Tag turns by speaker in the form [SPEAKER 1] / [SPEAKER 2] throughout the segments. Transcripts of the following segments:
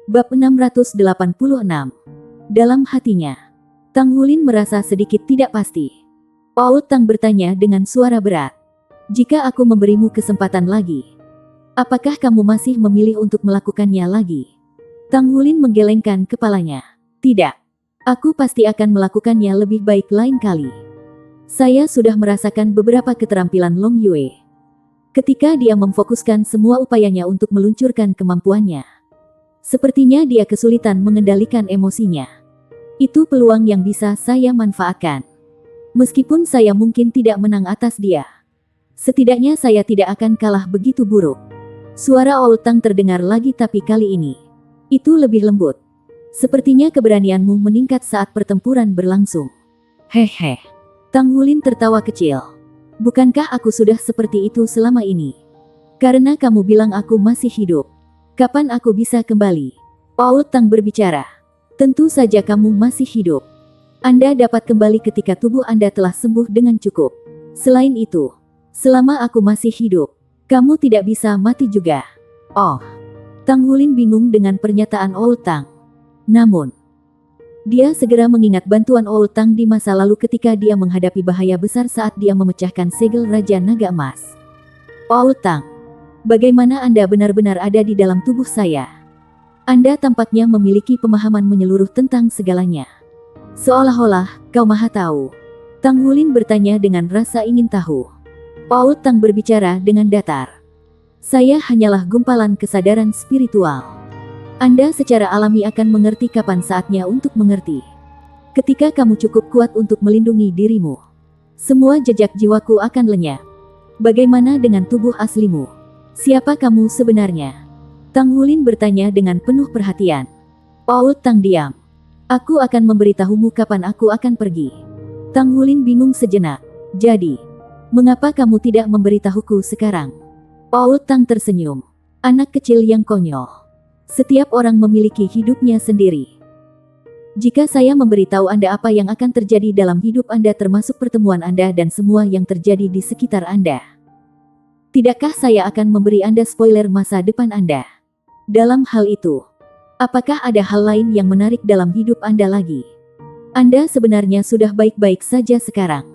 [SPEAKER 1] Bab 686. Dalam hatinya, Tang Hulin merasa sedikit tidak pasti. Paul Tang bertanya dengan suara berat. Jika aku memberimu kesempatan lagi, apakah kamu masih memilih untuk melakukannya lagi? Tang Hulin menggelengkan kepalanya. Tidak. Aku pasti akan melakukannya lebih baik lain kali. Saya sudah merasakan beberapa keterampilan Long Yue. Ketika dia memfokuskan semua upayanya untuk meluncurkan kemampuannya, sepertinya dia kesulitan mengendalikan emosinya. Itu peluang yang bisa saya manfaatkan. Meskipun saya mungkin tidak menang atas dia, setidaknya saya tidak akan kalah begitu buruk. Suara Old Tang terdengar lagi, tapi kali ini itu lebih lembut. Sepertinya keberanianmu meningkat saat pertempuran berlangsung. Hehe. Tang Hulin tertawa kecil. Bukankah aku sudah seperti itu selama ini? Karena kamu bilang aku masih hidup. Kapan aku bisa kembali? Paul Tang berbicara. Tentu saja kamu masih hidup. Anda dapat kembali ketika tubuh Anda telah sembuh dengan cukup. Selain itu, selama aku masih hidup, kamu tidak bisa mati juga. Oh. Tang Hulin bingung dengan pernyataan Old Tang. Namun, dia segera mengingat bantuan Old Tang di masa lalu ketika dia menghadapi bahaya besar saat dia memecahkan segel Raja Naga Emas. Old Tang, bagaimana Anda benar-benar ada di dalam tubuh saya? Anda tampaknya memiliki pemahaman menyeluruh tentang segalanya. Seolah-olah kau maha tahu. Tang Hulin bertanya dengan rasa ingin tahu. Old Tang berbicara dengan datar. Saya hanyalah gumpalan kesadaran spiritual. Anda secara alami akan mengerti kapan saatnya untuk mengerti. Ketika kamu cukup kuat untuk melindungi dirimu, semua jejak jiwaku akan lenyap. Bagaimana dengan tubuh aslimu? Siapa kamu sebenarnya? Tang Hulin bertanya dengan penuh perhatian. Paul Tang diam. Aku akan memberitahumu kapan aku akan pergi. Tang Hulin bingung sejenak. Jadi, mengapa kamu tidak memberitahuku sekarang? Paul Tang tersenyum. Anak kecil yang konyol. Setiap orang memiliki hidupnya sendiri. Jika saya memberitahu Anda apa yang akan terjadi dalam hidup Anda, termasuk pertemuan Anda dan semua yang terjadi di sekitar Anda, tidakkah saya akan memberi Anda spoiler masa depan Anda? Dalam hal itu, apakah ada hal lain yang menarik dalam hidup Anda lagi? Anda sebenarnya sudah baik-baik saja sekarang.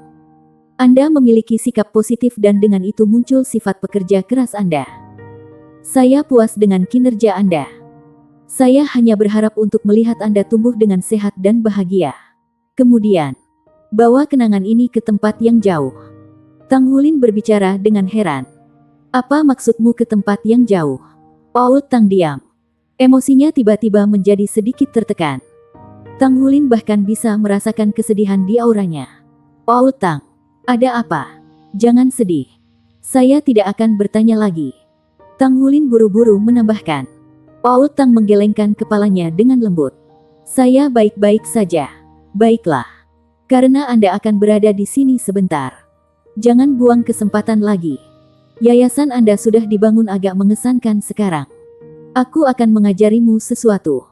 [SPEAKER 1] Anda memiliki sikap positif dan dengan itu muncul sifat pekerja keras Anda. Saya puas dengan kinerja Anda. Saya hanya berharap untuk melihat Anda tumbuh dengan sehat dan bahagia. Kemudian, bawa kenangan ini ke tempat yang jauh. Tang Hulin berbicara dengan heran. Apa maksudmu ke tempat yang jauh? Paul Tang diam. Emosinya tiba-tiba menjadi sedikit tertekan. Tang Hulin bahkan bisa merasakan kesedihan di auranya. Paul Tang, ada apa? Jangan sedih. Saya tidak akan bertanya lagi. Tang Hulin buru-buru menambahkan. Paul Tang menggelengkan kepalanya dengan lembut. Saya baik-baik saja. Baiklah. Karena Anda akan berada di sini sebentar. Jangan buang kesempatan lagi. Yayasan Anda sudah dibangun agak mengesankan sekarang. Aku akan mengajarimu sesuatu.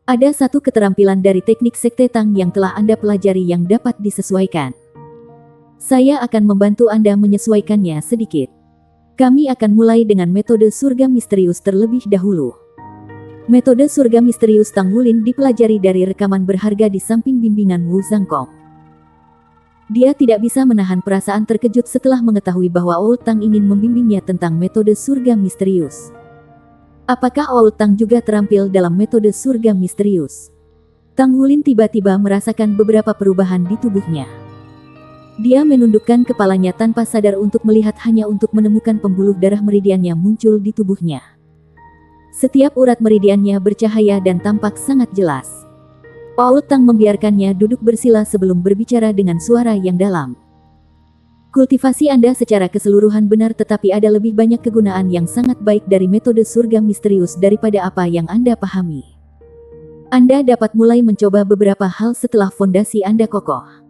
[SPEAKER 1] Ada satu keterampilan dari teknik Sekte Tang yang telah Anda pelajari yang dapat disesuaikan. Saya akan membantu Anda menyesuaikannya sedikit. Kami akan mulai dengan metode surga misterius terlebih dahulu. Metode surga misterius Tang Hulin dipelajari dari rekaman berharga di samping bimbingan Wu Zhangkong. Dia tidak bisa menahan perasaan terkejut setelah mengetahui bahwa Old Tang ingin membimbingnya tentang metode surga misterius. Apakah Old Tang juga terampil dalam metode surga misterius? Tang Hulin tiba-tiba merasakan beberapa perubahan di tubuhnya. Dia menundukkan kepalanya tanpa sadar untuk melihat, hanya untuk menemukan pembuluh darah meridiannya muncul di tubuhnya. Setiap urat meridiannya bercahaya dan tampak sangat jelas. Paul Tang membiarkannya duduk bersila sebelum berbicara dengan suara yang dalam. Kultivasi Anda secara keseluruhan benar, tetapi ada lebih banyak kegunaan yang sangat baik dari metode surga misterius daripada apa yang Anda pahami. Anda dapat mulai mencoba beberapa hal setelah fondasi Anda kokoh.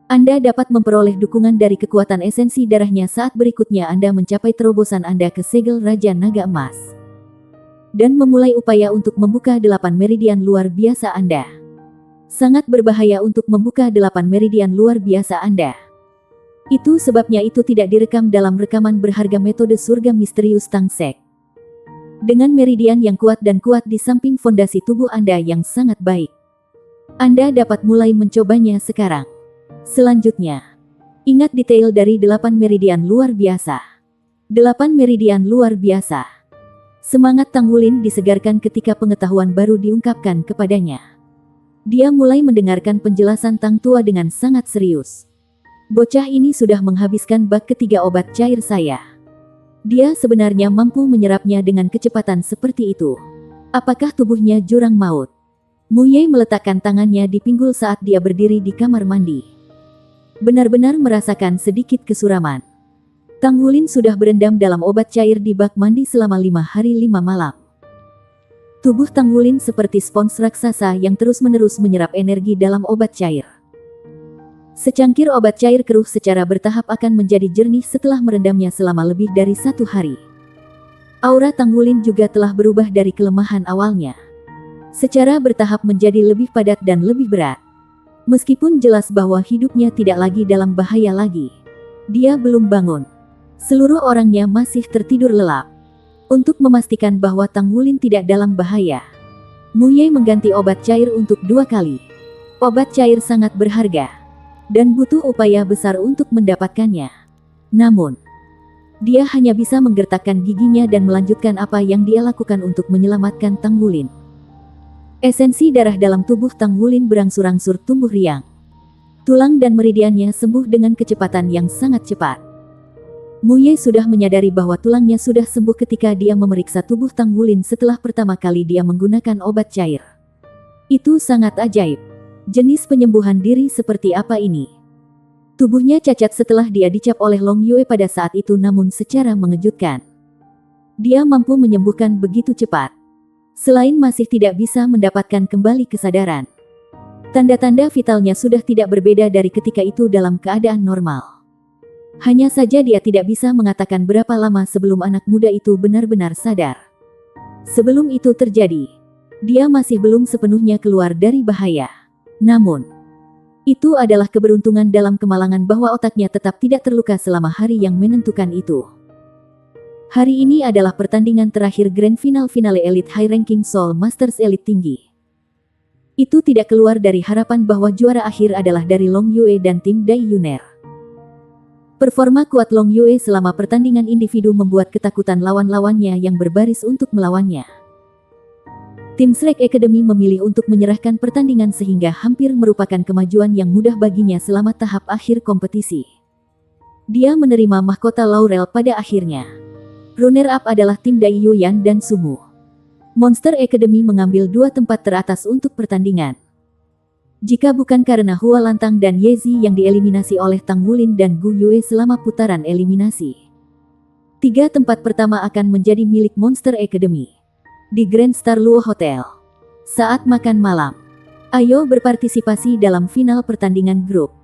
[SPEAKER 1] Anda dapat memperoleh dukungan dari kekuatan esensi darahnya saat berikutnya Anda mencapai terobosan Anda ke segel Raja Naga Emas. Dan memulai upaya untuk membuka 8 meridian luar biasa Anda. Sangat berbahaya untuk membuka 8 meridian luar biasa Anda. Itu sebabnya itu tidak direkam dalam rekaman berharga metode surga misterius Tang Sek. Dengan meridian yang kuat dan kuat di samping fondasi tubuh Anda yang sangat baik, Anda dapat mulai mencobanya sekarang. Selanjutnya, ingat detail dari 8 meridian luar biasa. 8 meridian luar biasa. Semangat Tang Wulin disegarkan ketika pengetahuan baru diungkapkan kepadanya. Dia mulai mendengarkan penjelasan Tang Tua dengan sangat serius. Bocah ini sudah menghabiskan bak ketiga obat cair saya. Dia sebenarnya mampu menyerapnya dengan kecepatan seperti itu. Apakah tubuhnya jurang maut? Mu Ye meletakkan tangannya di pinggul saat dia berdiri di kamar mandi. Benar-benar merasakan sedikit kesuraman. Tang Wulin sudah berendam dalam obat cair di bak mandi selama 5 hari 5 malam. Tubuh Tang Wulin seperti spons raksasa yang terus-menerus menyerap energi dalam obat cair. Secangkir obat cair keruh secara bertahap akan menjadi jernih setelah merendamnya selama lebih dari 1 hari. Aura Tang Wulin juga telah berubah dari kelemahan awalnya. Secara bertahap menjadi lebih padat dan lebih berat. Meskipun jelas bahwa hidupnya tidak lagi dalam bahaya lagi, dia belum bangun. Seluruh orangnya masih tertidur lelap. Untuk memastikan bahwa Tang Wulin tidak dalam bahaya, Mu Ye mengganti obat cair untuk 2 kali. Obat cair sangat berharga dan butuh upaya besar untuk mendapatkannya. Namun, dia hanya bisa menggertakkan giginya dan melanjutkan apa yang dia lakukan untuk menyelamatkan Tang Wulin. Esensi darah dalam tubuh Tang Wulin berangsur-angsur tumbuh riang. Tulang dan meridiannya sembuh dengan kecepatan yang sangat cepat. Mu Ye sudah menyadari bahwa tulangnya sudah sembuh ketika dia memeriksa tubuh Tang Wulin setelah pertama kali dia menggunakan obat cair. Itu sangat ajaib. Jenis penyembuhan diri seperti apa ini? Tubuhnya cacat setelah dia dicap oleh Long Yue pada saat itu, namun secara mengejutkan, dia mampu menyembuhkan begitu cepat. Selain masih tidak bisa mendapatkan kembali kesadaran, tanda-tanda vitalnya sudah tidak berbeda dari ketika itu dalam keadaan normal. Hanya saja dia tidak bisa mengatakan berapa lama sebelum anak muda itu benar-benar sadar. Sebelum itu terjadi, dia masih belum sepenuhnya keluar dari bahaya. Namun, itu adalah keberuntungan dalam kemalangan bahwa otaknya tetap tidak terluka selama hari yang menentukan itu. Hari ini adalah pertandingan terakhir Grand Finale Elite High Ranking Soul Masters Elite tinggi. Itu tidak keluar dari harapan bahwa juara akhir adalah dari Long Yue dan tim Dai Yuner. Performa kuat Long Yue selama pertandingan individu membuat ketakutan lawan-lawannya yang berbaris untuk melawannya. Tim Shrek Academy memilih untuk menyerahkan pertandingan sehingga hampir merupakan kemajuan yang mudah baginya selama tahap akhir kompetisi. Dia menerima mahkota laurel pada akhirnya. Runner-up adalah tim Dai Yuyan dan Sumu. Monster Academy mengambil 2 tempat teratas untuk pertandingan. Jika bukan karena Hua Lantang dan Yezi yang dieliminasi oleh Tang Wulin dan Gu Yue selama putaran eliminasi, 3 tempat pertama akan menjadi milik Monster Academy. Di Grand Star Luo Hotel, saat makan malam, ayo berpartisipasi dalam final pertandingan grup.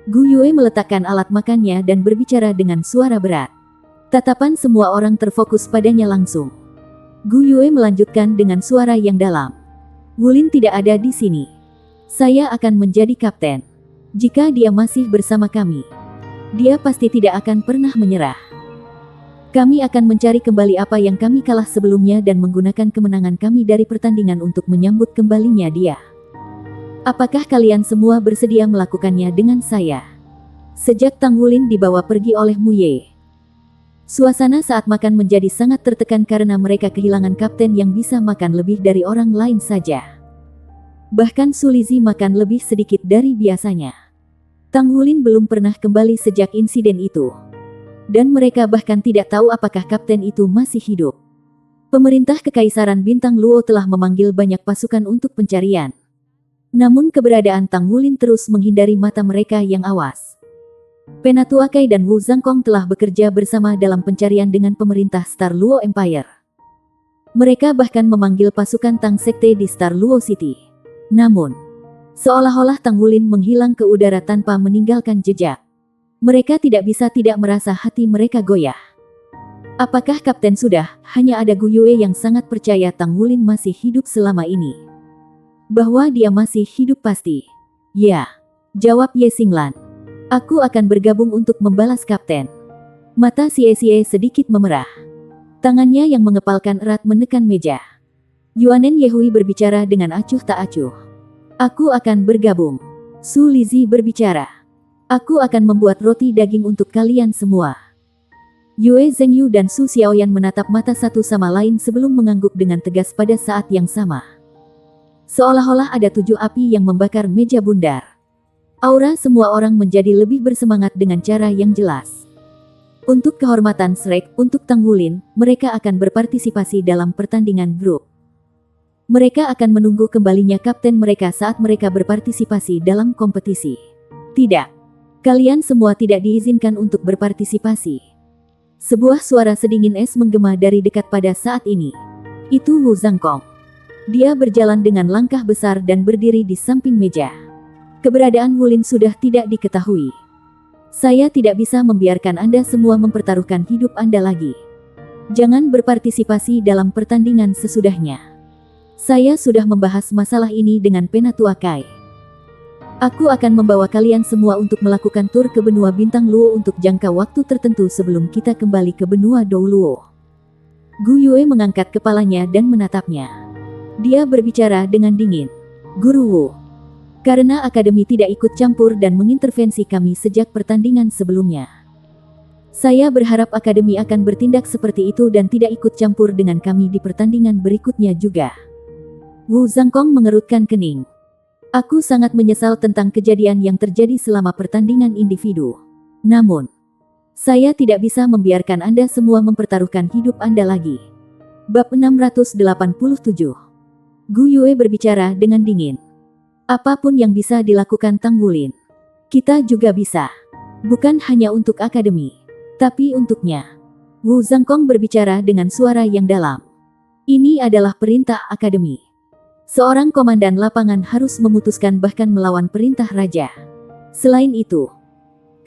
[SPEAKER 1] Gu Yue meletakkan alat makannya dan berbicara dengan suara berat. Tatapan semua orang terfokus padanya langsung. Gu Yue melanjutkan dengan suara yang dalam. Wulin tidak ada di sini. Saya akan menjadi kapten. Jika dia masih bersama kami, dia pasti tidak akan pernah menyerah. Kami akan mencari kembali apa yang kami kalah sebelumnya dan menggunakan kemenangan kami dari pertandingan untuk menyambut kembalinya dia. Apakah kalian semua bersedia melakukannya dengan saya? Sejak Tang Wulin dibawa pergi oleh Mu Ye, suasana saat makan menjadi sangat tertekan karena mereka kehilangan kapten yang bisa makan lebih dari orang lain saja. Bahkan Su Lizhi makan lebih sedikit dari biasanya. Tang Wulin belum pernah kembali sejak insiden itu. Dan mereka bahkan tidak tahu apakah kapten itu masih hidup. Pemerintah Kekaisaran Bintang Luo telah memanggil banyak pasukan untuk pencarian. Namun keberadaan Tang Wulin terus menghindari mata mereka yang awas. Penatua Kai dan Wu Zhangkong telah bekerja bersama dalam pencarian dengan pemerintah Star Luo Empire. Mereka bahkan memanggil pasukan Tang Sekte di Star Luo City. Namun, seolah-olah Tang Wulin menghilang ke udara tanpa meninggalkan jejak. Mereka tidak bisa tidak merasa hati mereka goyah. Apakah kapten sudah, hanya ada Gu Yue yang sangat percaya Tang Wulin masih hidup selama ini. Bahwa dia masih hidup pasti. Ya, jawab Ye Xinglan. Aku akan bergabung untuk membalas kapten. Mata Xie Xie sedikit memerah. Tangannya yang mengepalkan erat menekan meja. Yuanen Yehui berbicara dengan acuh tak acuh. Aku akan bergabung. Su Lizzie berbicara. Aku akan membuat roti daging untuk kalian semua. Yue Zhengyu dan Su Xiaoyan menatap mata satu sama lain sebelum mengangguk dengan tegas pada saat yang sama. Seolah-olah ada 7 api yang membakar meja bundar. Aura semua orang menjadi lebih bersemangat dengan cara yang jelas. Untuk kehormatan Shrek, untuk Tang Wulin, mereka akan berpartisipasi dalam pertandingan grup. Mereka akan menunggu kembalinya kapten mereka saat mereka berpartisipasi dalam kompetisi. Tidak. Kalian semua tidak diizinkan untuk berpartisipasi. Sebuah suara sedingin es menggema dari dekat pada saat ini. Itu Wu Zhangkong. Dia berjalan dengan langkah besar dan berdiri di samping meja. Keberadaan Wulin sudah tidak diketahui. Saya tidak bisa membiarkan Anda semua mempertaruhkan hidup Anda lagi. Jangan berpartisipasi dalam pertandingan sesudahnya. Saya sudah membahas masalah ini dengan Penatua Kai. Aku akan membawa kalian semua untuk melakukan tur ke benua Bintang Luo untuk jangka waktu tertentu sebelum kita kembali ke benua Dou Luo. Gu Yue mengangkat kepalanya dan menatapnya. Dia berbicara dengan dingin. Guru Wu. Karena Akademi tidak ikut campur dan mengintervensi kami sejak pertandingan sebelumnya. Saya berharap Akademi akan bertindak seperti itu dan tidak ikut campur dengan kami di pertandingan berikutnya juga. Wu Zhangkong mengerutkan kening. Aku sangat menyesal tentang kejadian yang terjadi selama pertandingan individu. Namun, saya tidak bisa membiarkan Anda semua mempertaruhkan hidup Anda lagi. Bab 687. Gu Yue berbicara dengan dingin. Apapun yang bisa dilakukan Tang Wulin, kita juga bisa. Bukan hanya untuk Akademi, tapi untuknya. Wu Zhangkong berbicara dengan suara yang dalam. Ini adalah perintah Akademi. Seorang komandan lapangan harus memutuskan bahkan melawan perintah raja. Selain itu,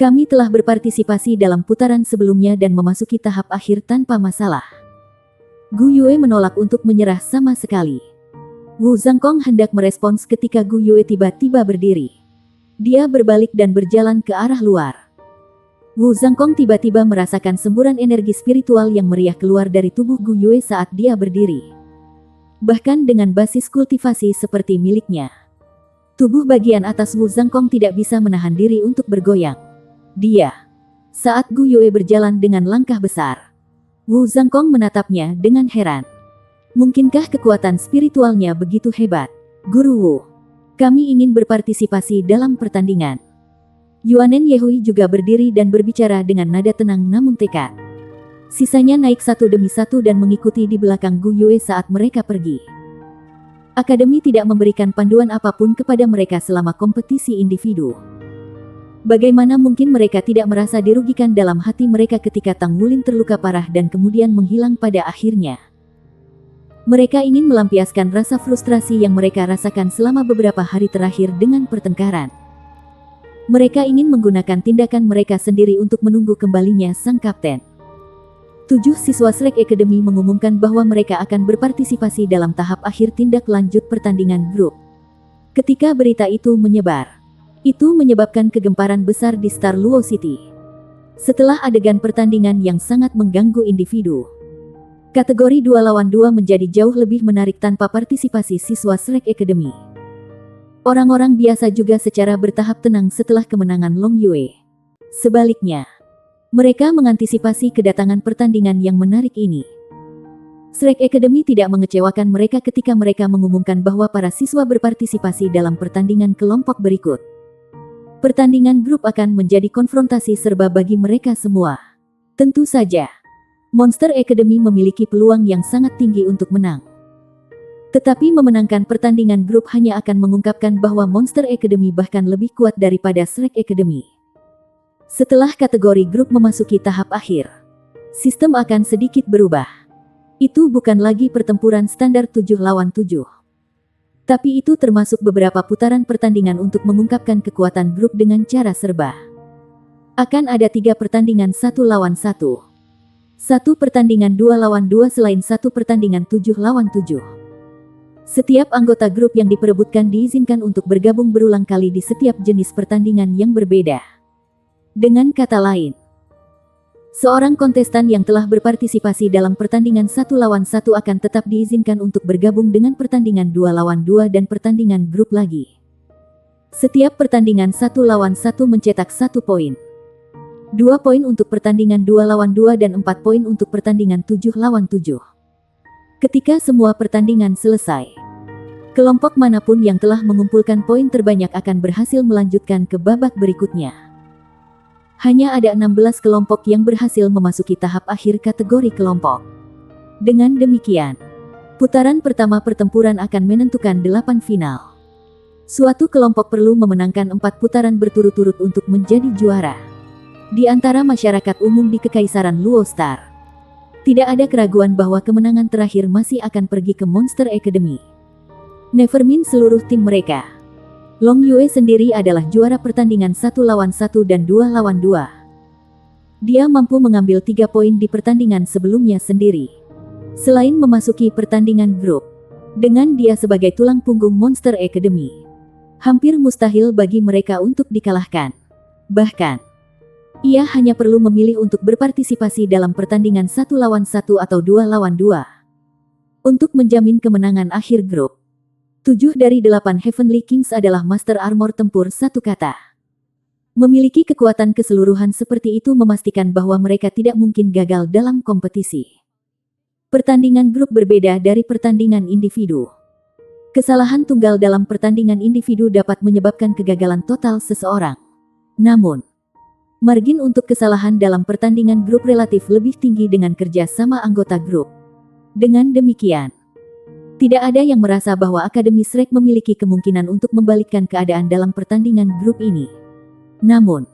[SPEAKER 1] kami telah berpartisipasi dalam putaran sebelumnya dan memasuki tahap akhir tanpa masalah. Gu Yue menolak untuk menyerah sama sekali. Wu Zhangkong hendak merespons ketika Gu Yue tiba-tiba berdiri. Dia berbalik dan berjalan ke arah luar. Wu Zhangkong tiba-tiba merasakan semburan energi spiritual yang meriah keluar dari tubuh Gu Yue saat dia berdiri. Bahkan dengan basis kultivasi seperti miliknya, tubuh bagian atas Wu Zhangkong tidak bisa menahan diri untuk bergoyang. Saat Gu Yue berjalan dengan langkah besar, Wu Zhangkong menatapnya dengan heran. Mungkinkah kekuatan spiritualnya begitu hebat? Guru Wu, kami ingin berpartisipasi dalam pertandingan. Yuanen Yehui juga berdiri dan berbicara dengan nada tenang namun tekad. Sisanya naik satu demi satu dan mengikuti di belakang Gu Yue saat mereka pergi. Akademi tidak memberikan panduan apapun kepada mereka selama kompetisi individu. Bagaimana mungkin mereka tidak merasa dirugikan dalam hati mereka ketika Tang Wulin terluka parah dan kemudian menghilang pada akhirnya? Mereka ingin melampiaskan rasa frustrasi yang mereka rasakan selama beberapa hari terakhir dengan pertengkaran. Mereka ingin menggunakan tindakan mereka sendiri untuk menunggu kembalinya sang kapten. 7 siswa Shrek Academy mengumumkan bahwa mereka akan berpartisipasi dalam tahap akhir tindak lanjut pertandingan grup. Ketika berita itu menyebar, itu menyebabkan kegemparan besar di Star Luo City. Setelah adegan pertandingan yang sangat mengganggu individu, kategori 2 lawan 2 menjadi jauh lebih menarik tanpa partisipasi siswa Shrek Academy. Orang-orang biasa juga secara bertahap tenang setelah kemenangan Long Yue. Sebaliknya, mereka mengantisipasi kedatangan pertandingan yang menarik ini. Shrek Academy tidak mengecewakan mereka ketika mereka mengumumkan bahwa para siswa berpartisipasi dalam pertandingan kelompok berikut. Pertandingan grup akan menjadi konfrontasi serba bagi mereka semua. Tentu saja, Monster Academy memiliki peluang yang sangat tinggi untuk menang. Tetapi memenangkan pertandingan grup hanya akan mengungkapkan bahwa Monster Academy bahkan lebih kuat daripada Shrek Academy. Setelah kategori grup memasuki tahap akhir, sistem akan sedikit berubah. Itu bukan lagi pertempuran standar 7 lawan 7. Tapi itu termasuk beberapa putaran pertandingan untuk mengungkapkan kekuatan grup dengan cara serba. Akan ada 3 pertandingan 1 lawan 1. 1 pertandingan 2 lawan 2 selain 1 pertandingan 7 lawan 7. Setiap anggota grup yang diperebutkan diizinkan untuk bergabung berulang kali di setiap jenis pertandingan yang berbeda. Dengan kata lain, Seorang kontestan yang telah berpartisipasi dalam pertandingan 1 lawan 1 akan tetap diizinkan untuk bergabung dengan pertandingan 2 lawan 2 dan pertandingan grup lagi. Setiap pertandingan 1 lawan 1 mencetak 1 poin. 2 poin untuk pertandingan 2 lawan 2 dan 4 poin untuk pertandingan 7 lawan 7. Ketika semua pertandingan selesai, kelompok manapun yang telah mengumpulkan poin terbanyak akan berhasil melanjutkan ke babak berikutnya. Hanya ada 16 kelompok yang berhasil memasuki tahap akhir kategori kelompok. Dengan demikian, putaran pertama pertempuran akan menentukan 8 final. Suatu kelompok perlu memenangkan 4 putaran berturut-turut untuk menjadi juara. Di antara masyarakat umum di Kekaisaran Luo Star, tidak ada keraguan bahwa kemenangan terakhir masih akan pergi ke Monster Academy. Nevermind seluruh tim mereka. Long Yue sendiri adalah juara pertandingan 1 lawan 1 dan 2 lawan 2. Dia mampu mengambil 3 poin di pertandingan sebelumnya sendiri. Selain memasuki pertandingan grup, dengan dia sebagai tulang punggung Monster Academy, hampir mustahil bagi mereka untuk dikalahkan. Bahkan, ia hanya perlu memilih untuk berpartisipasi dalam pertandingan 1 lawan 1 atau 2 lawan 2 untuk menjamin kemenangan akhir grup. 7 dari 8 Heavenly Kings adalah Master Armor tempur satu kata. Memiliki kekuatan keseluruhan seperti itu memastikan bahwa mereka tidak mungkin gagal dalam kompetisi. Pertandingan grup berbeda dari pertandingan individu. Kesalahan tunggal dalam pertandingan individu dapat menyebabkan kegagalan total seseorang. Namun, margin untuk kesalahan dalam pertandingan grup relatif lebih tinggi dengan kerja sama anggota grup. Dengan demikian, tidak ada yang merasa bahwa Akademi Shrek memiliki kemungkinan untuk membalikkan keadaan dalam pertandingan grup ini. Namun,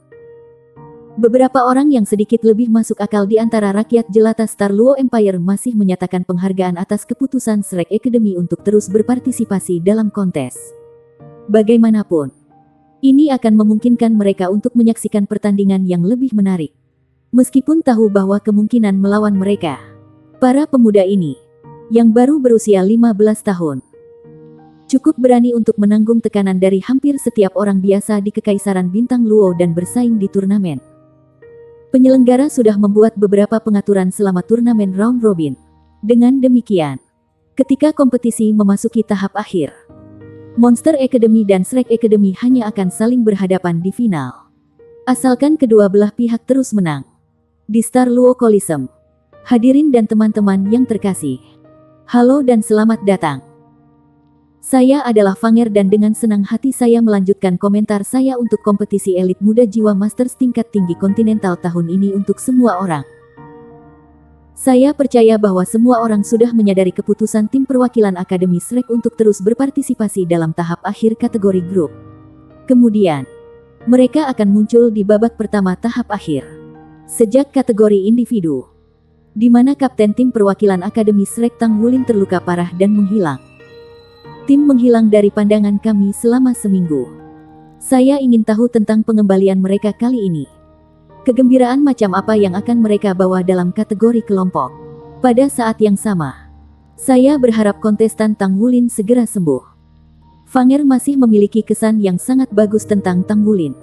[SPEAKER 1] beberapa orang yang sedikit lebih masuk akal di antara rakyat jelata Star Luo Empire masih menyatakan penghargaan atas keputusan Shrek Academy untuk terus berpartisipasi dalam kontes. Bagaimanapun, ini akan memungkinkan mereka untuk menyaksikan pertandingan yang lebih menarik. Meskipun tahu bahwa kemungkinan melawan mereka, para pemuda ini, yang baru berusia 15 tahun, cukup berani untuk menanggung tekanan dari hampir setiap orang biasa di Kekaisaran Bintang Luo dan bersaing di turnamen. Penyelenggara sudah membuat beberapa pengaturan selama turnamen round robin. Dengan demikian, ketika kompetisi memasuki tahap akhir, Monster Academy dan Shrek Academy hanya akan saling berhadapan di final. Asalkan kedua belah pihak terus menang. Di Star Luo Coliseum, hadirin dan teman-teman yang terkasih, halo dan selamat datang. Saya adalah Fanger dan dengan senang hati saya melanjutkan komentar saya untuk kompetisi elit muda jiwa Masters tingkat tinggi kontinental tahun ini untuk semua orang. Saya percaya bahwa semua orang sudah menyadari keputusan tim perwakilan Akademi Shrek untuk terus berpartisipasi dalam tahap akhir kategori grup. Kemudian, mereka akan muncul di babak pertama tahap akhir. Sejak kategori individu, di mana kapten tim perwakilan Akademi Shrek Tang Wulin terluka parah dan menghilang. Tim menghilang dari pandangan kami selama seminggu. Saya ingin tahu tentang pengembalian mereka kali ini. Kegembiraan macam apa yang akan mereka bawa dalam kategori kelompok. Pada saat yang sama, saya berharap kontestan Tang Wulin segera sembuh. Fanger masih memiliki kesan yang sangat bagus tentang Tang Wulin.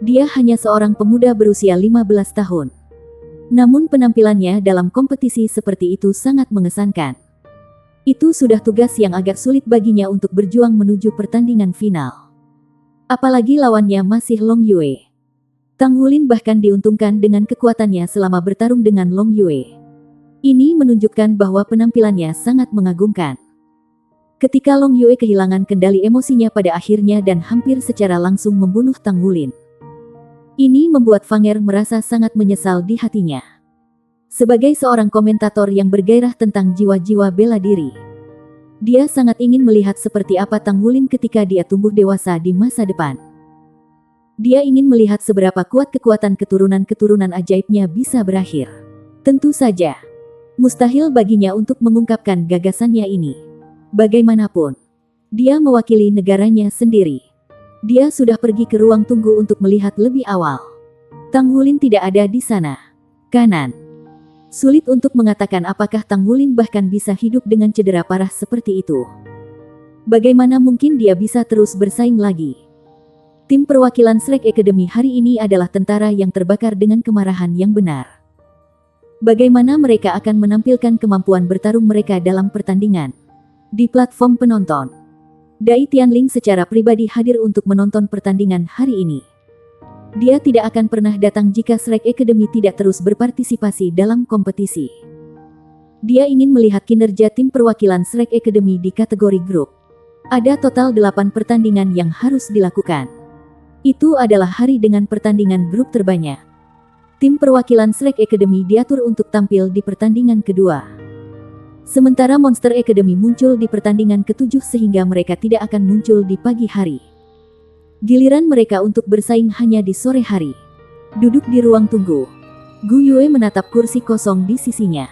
[SPEAKER 1] Dia hanya seorang pemuda berusia 15 tahun. Namun penampilannya dalam kompetisi seperti itu sangat mengesankan. Itu sudah tugas yang agak sulit baginya untuk berjuang menuju pertandingan final. Apalagi lawannya masih Long Yue. Tang Wulin bahkan diuntungkan dengan kekuatannya selama bertarung dengan Long Yue. Ini menunjukkan bahwa penampilannya sangat mengagumkan. Ketika Long Yue kehilangan kendali emosinya pada akhirnya dan hampir secara langsung membunuh Tang Wulin, ini membuat Fanger merasa sangat menyesal di hatinya. Sebagai seorang komentator yang bergairah tentang jiwa-jiwa bela diri, dia sangat ingin melihat seperti apa Tang Wulin ketika dia tumbuh dewasa di masa depan. Dia ingin melihat seberapa kuat kekuatan keturunan-keturunan ajaibnya bisa berakhir. Tentu saja, mustahil baginya untuk mengungkapkan gagasannya ini. Bagaimanapun, dia mewakili negaranya sendiri. Dia sudah pergi ke ruang tunggu untuk melihat lebih awal. Tang Wulin tidak ada di sana. Kanan. Sulit untuk mengatakan apakah Tang Wulin bahkan bisa hidup dengan cedera parah seperti itu. Bagaimana mungkin dia bisa terus bersaing lagi? Tim perwakilan Shrek Academy hari ini adalah tentara yang terbakar dengan kemarahan yang benar. Bagaimana mereka akan menampilkan kemampuan bertarung mereka dalam pertandingan? Di platform penonton, Dai Tianling secara pribadi hadir untuk menonton pertandingan hari ini. Dia tidak akan pernah datang jika Shrek Academy tidak terus berpartisipasi dalam kompetisi. Dia ingin melihat kinerja tim perwakilan Shrek Academy di kategori grup. Ada total 8 pertandingan yang harus dilakukan. Itu adalah hari dengan pertandingan grup terbanyak. Tim perwakilan Shrek Academy diatur untuk tampil di pertandingan kedua. Sementara Monster Academy muncul di pertandingan ketujuh sehingga mereka tidak akan muncul di pagi hari. Giliran mereka untuk bersaing hanya di sore hari. Duduk di ruang tunggu, Gu Yue menatap kursi kosong di sisinya.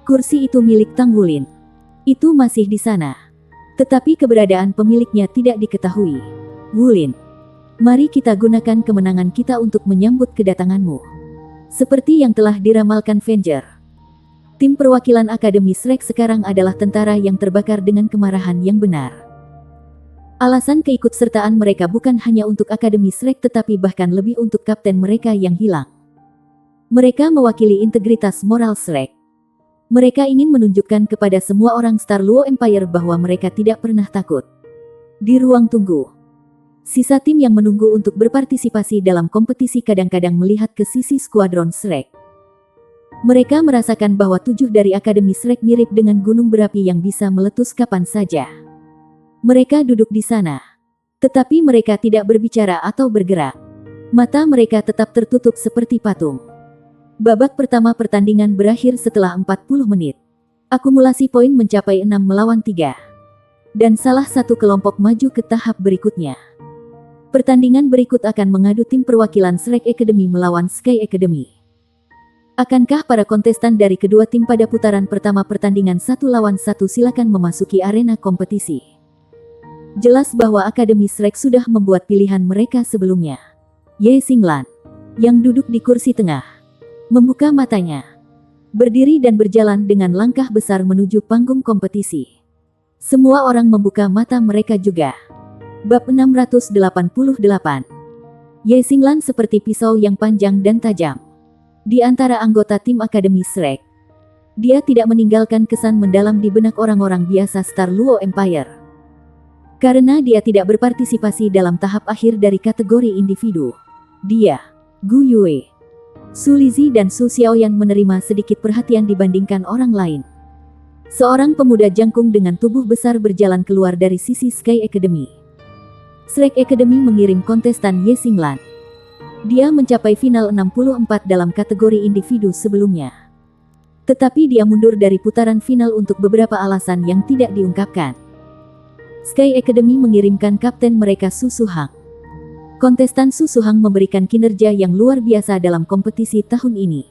[SPEAKER 1] Kursi itu milik Tang Wulin. Itu masih di sana. Tetapi keberadaan pemiliknya tidak diketahui. Wulin, mari kita gunakan kemenangan kita untuk menyambut kedatanganmu. Seperti yang telah diramalkan Venger. Tim perwakilan Akademi Shrek sekarang adalah tentara yang terbakar dengan kemarahan yang benar. Alasan keikutsertaan mereka bukan hanya untuk Akademi Shrek tetapi bahkan lebih untuk kapten mereka yang hilang. Mereka mewakili integritas moral Shrek. Mereka ingin menunjukkan kepada semua orang Star Luo Empire bahwa mereka tidak pernah takut. Di ruang tunggu, sisa tim yang menunggu untuk berpartisipasi dalam kompetisi kadang-kadang melihat ke sisi skuadron Shrek. Mereka merasakan bahwa 7 dari Akademi Shrek mirip dengan gunung berapi yang bisa meletus kapan saja. Mereka duduk di sana. Tetapi mereka tidak berbicara atau bergerak. Mata mereka tetap tertutup seperti patung. Babak pertama pertandingan berakhir setelah 40 menit. Akumulasi poin mencapai 6 melawan 3. Dan salah satu kelompok maju ke tahap berikutnya. Pertandingan berikut akan mengadu tim perwakilan Shrek Academy melawan Sky Academy. Akankah para kontestan dari kedua tim pada putaran pertama pertandingan 1 lawan 1 silakan memasuki arena kompetisi? Jelas bahwa Akademi Shrek sudah membuat pilihan mereka sebelumnya. Ye Xinglan, yang duduk di kursi tengah, membuka matanya, berdiri dan berjalan dengan langkah besar menuju panggung kompetisi. Semua orang membuka mata mereka juga. Bab 688. Ye Xinglan seperti pisau yang panjang dan tajam. Di antara anggota tim Akademi Shrek, dia tidak meninggalkan kesan mendalam di benak orang-orang biasa Star Luo Empire. Karena dia tidak berpartisipasi dalam tahap akhir dari kategori individu. Dia, Gu Yue, Su Lizhi dan Su Xiaoyan menerima sedikit perhatian dibandingkan orang lain. Seorang pemuda jangkung dengan tubuh besar berjalan keluar dari sisi Sky Academy. Shrek Academy mengirim kontestan Ye Xinglan. Dia mencapai final 64 dalam kategori individu sebelumnya. Tetapi dia mundur dari putaran final untuk beberapa alasan yang tidak diungkapkan. Sky Academy mengirimkan kapten mereka Su Suhang. Kontestan Su Suhang memberikan kinerja yang luar biasa dalam kompetisi tahun ini.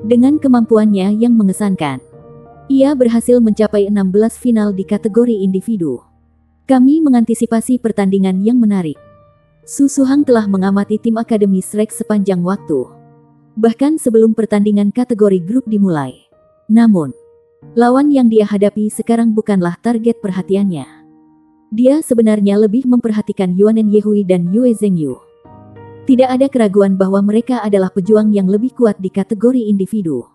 [SPEAKER 1] Dengan kemampuannya yang mengesankan, ia berhasil mencapai 16 final di kategori individu. Kami mengantisipasi pertandingan yang menarik. Su Suhang telah mengamati tim Akademi Shrek sepanjang waktu. Bahkan sebelum pertandingan kategori grup dimulai. Namun, lawan yang dia hadapi sekarang bukanlah target perhatiannya. Dia sebenarnya lebih memperhatikan Yuanen Yehui dan Yue Zhengyu. Tidak ada keraguan bahwa mereka adalah pejuang yang lebih kuat di kategori individu.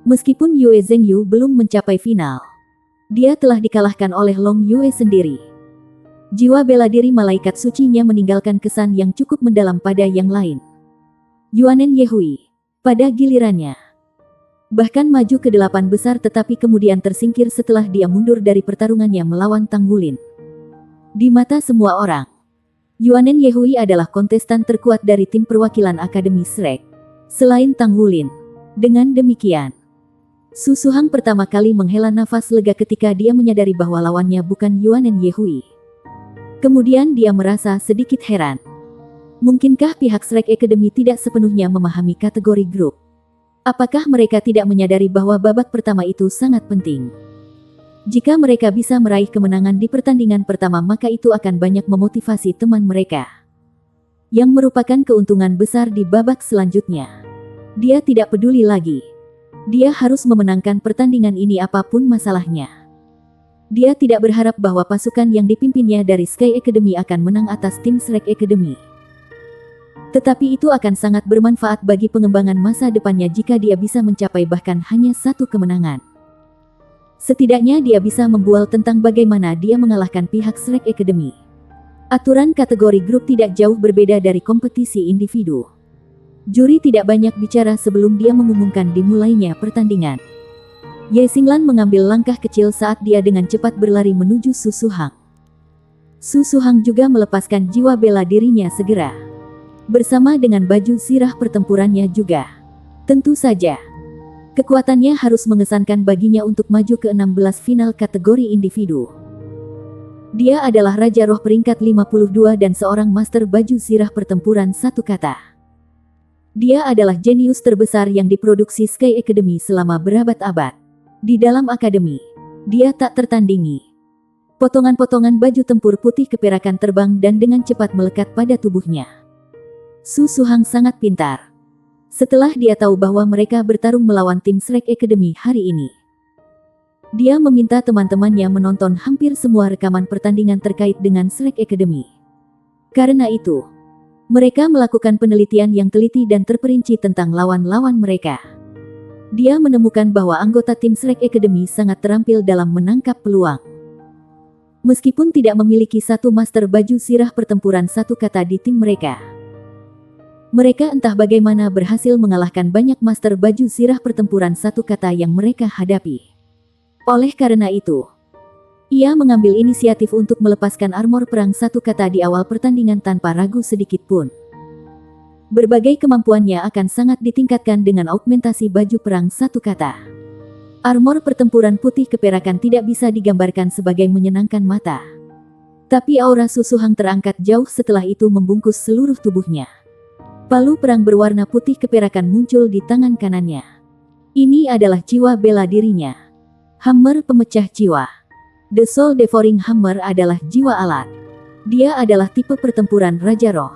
[SPEAKER 1] Meskipun Yue Zhengyu belum mencapai final, dia telah dikalahkan oleh Long Yue sendiri. Jiwa bela diri malaikat sucinya meninggalkan kesan yang cukup mendalam pada yang lain. Yuanen Yehui, pada gilirannya, bahkan maju ke 8 besar tetapi kemudian tersingkir setelah dia mundur dari pertarungannya melawan Tang Wulin. Di mata semua orang, Yuanen Yehui adalah kontestan terkuat dari tim perwakilan Akademi Shrek, selain Tang Wulin. Dengan demikian, Su Suhang pertama kali menghela nafas lega ketika dia menyadari bahwa lawannya bukan Yuanen Yehui. Kemudian dia merasa sedikit heran. Mungkinkah pihak Shrek Academy tidak sepenuhnya memahami kategori grup? Apakah mereka tidak menyadari bahwa babak pertama itu sangat penting? Jika mereka bisa meraih kemenangan di pertandingan pertama maka itu akan banyak memotivasi teman mereka. Yang merupakan keuntungan besar di babak selanjutnya. Dia tidak peduli lagi. Dia harus memenangkan pertandingan ini apapun masalahnya. Dia tidak berharap bahwa pasukan yang dipimpinnya dari Sky Academy akan menang atas tim Shrek Academy. Tetapi itu akan sangat bermanfaat bagi pengembangan masa depannya jika dia bisa mencapai bahkan hanya satu kemenangan. Setidaknya dia bisa membual tentang bagaimana dia mengalahkan pihak Shrek Academy. Aturan kategori grup tidak jauh berbeda dari kompetisi individu. Juri tidak banyak bicara sebelum dia mengumumkan dimulainya pertandingan. Ye Xinglan mengambil langkah kecil saat dia dengan cepat berlari menuju Su Suhang. Su Suhang juga melepaskan jiwa bela dirinya segera. Bersama dengan baju sirah pertempurannya juga. Tentu saja. Kekuatannya harus mengesankan baginya untuk maju ke 16 final kategori individu. Dia adalah Raja Roh peringkat 52 dan seorang master baju sirah pertempuran satu kata. Dia adalah jenius terbesar yang diproduksi Sky Academy selama berabad-abad. Di dalam akademi, dia tak tertandingi. Potongan-potongan baju tempur putih keperakan terbang dan dengan cepat melekat pada tubuhnya. Su Suhang sangat pintar. Setelah dia tahu bahwa mereka bertarung melawan tim Shrek Academy hari ini, dia meminta teman-temannya menonton hampir semua rekaman pertandingan terkait dengan Shrek Academy. Karena itu, mereka melakukan penelitian yang teliti dan terperinci tentang lawan-lawan mereka. Dia menemukan bahwa anggota tim Shrek Academy sangat terampil dalam menangkap peluang. Meskipun tidak memiliki satu master baju sirah pertempuran satu kata di tim mereka, mereka entah bagaimana berhasil mengalahkan banyak master baju sirah pertempuran satu kata yang mereka hadapi. Oleh karena itu, ia mengambil inisiatif untuk melepaskan armor perang satu kata di awal pertandingan tanpa ragu sedikit pun. Berbagai kemampuannya akan sangat ditingkatkan dengan augmentasi baju perang satu kata. Armor pertempuran putih keperakan tidak bisa digambarkan sebagai menyenangkan mata. Tapi aura Su Suhang terangkat jauh setelah itu membungkus seluruh tubuhnya. Palu perang berwarna putih keperakan muncul di tangan kanannya. Ini adalah jiwa bela dirinya. Hammer pemecah jiwa. The Soul Devouring Hammer adalah jiwa alat. Dia adalah tipe pertempuran Raja Roh.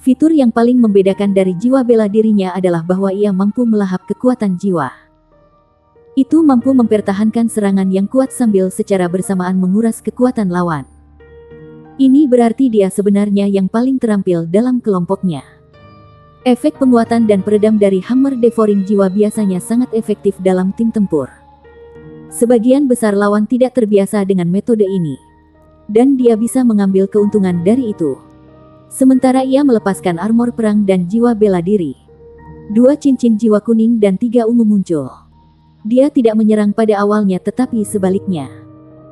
[SPEAKER 1] Fitur yang paling membedakan dari jiwa bela dirinya adalah bahwa ia mampu melahap kekuatan jiwa. Itu mampu mempertahankan serangan yang kuat sambil secara bersamaan menguras kekuatan lawan. Ini berarti dia sebenarnya yang paling terampil dalam kelompoknya. Efek penguatan dan peredam dari Hammer Devouring Jiwa biasanya sangat efektif dalam tim tempur. Sebagian besar lawan tidak terbiasa dengan metode ini, dan dia bisa mengambil keuntungan dari itu. Sementara ia melepaskan armor perang dan jiwa bela diri. 2 cincin jiwa kuning dan 3 ungu muncul. Dia tidak menyerang pada awalnya tetapi sebaliknya,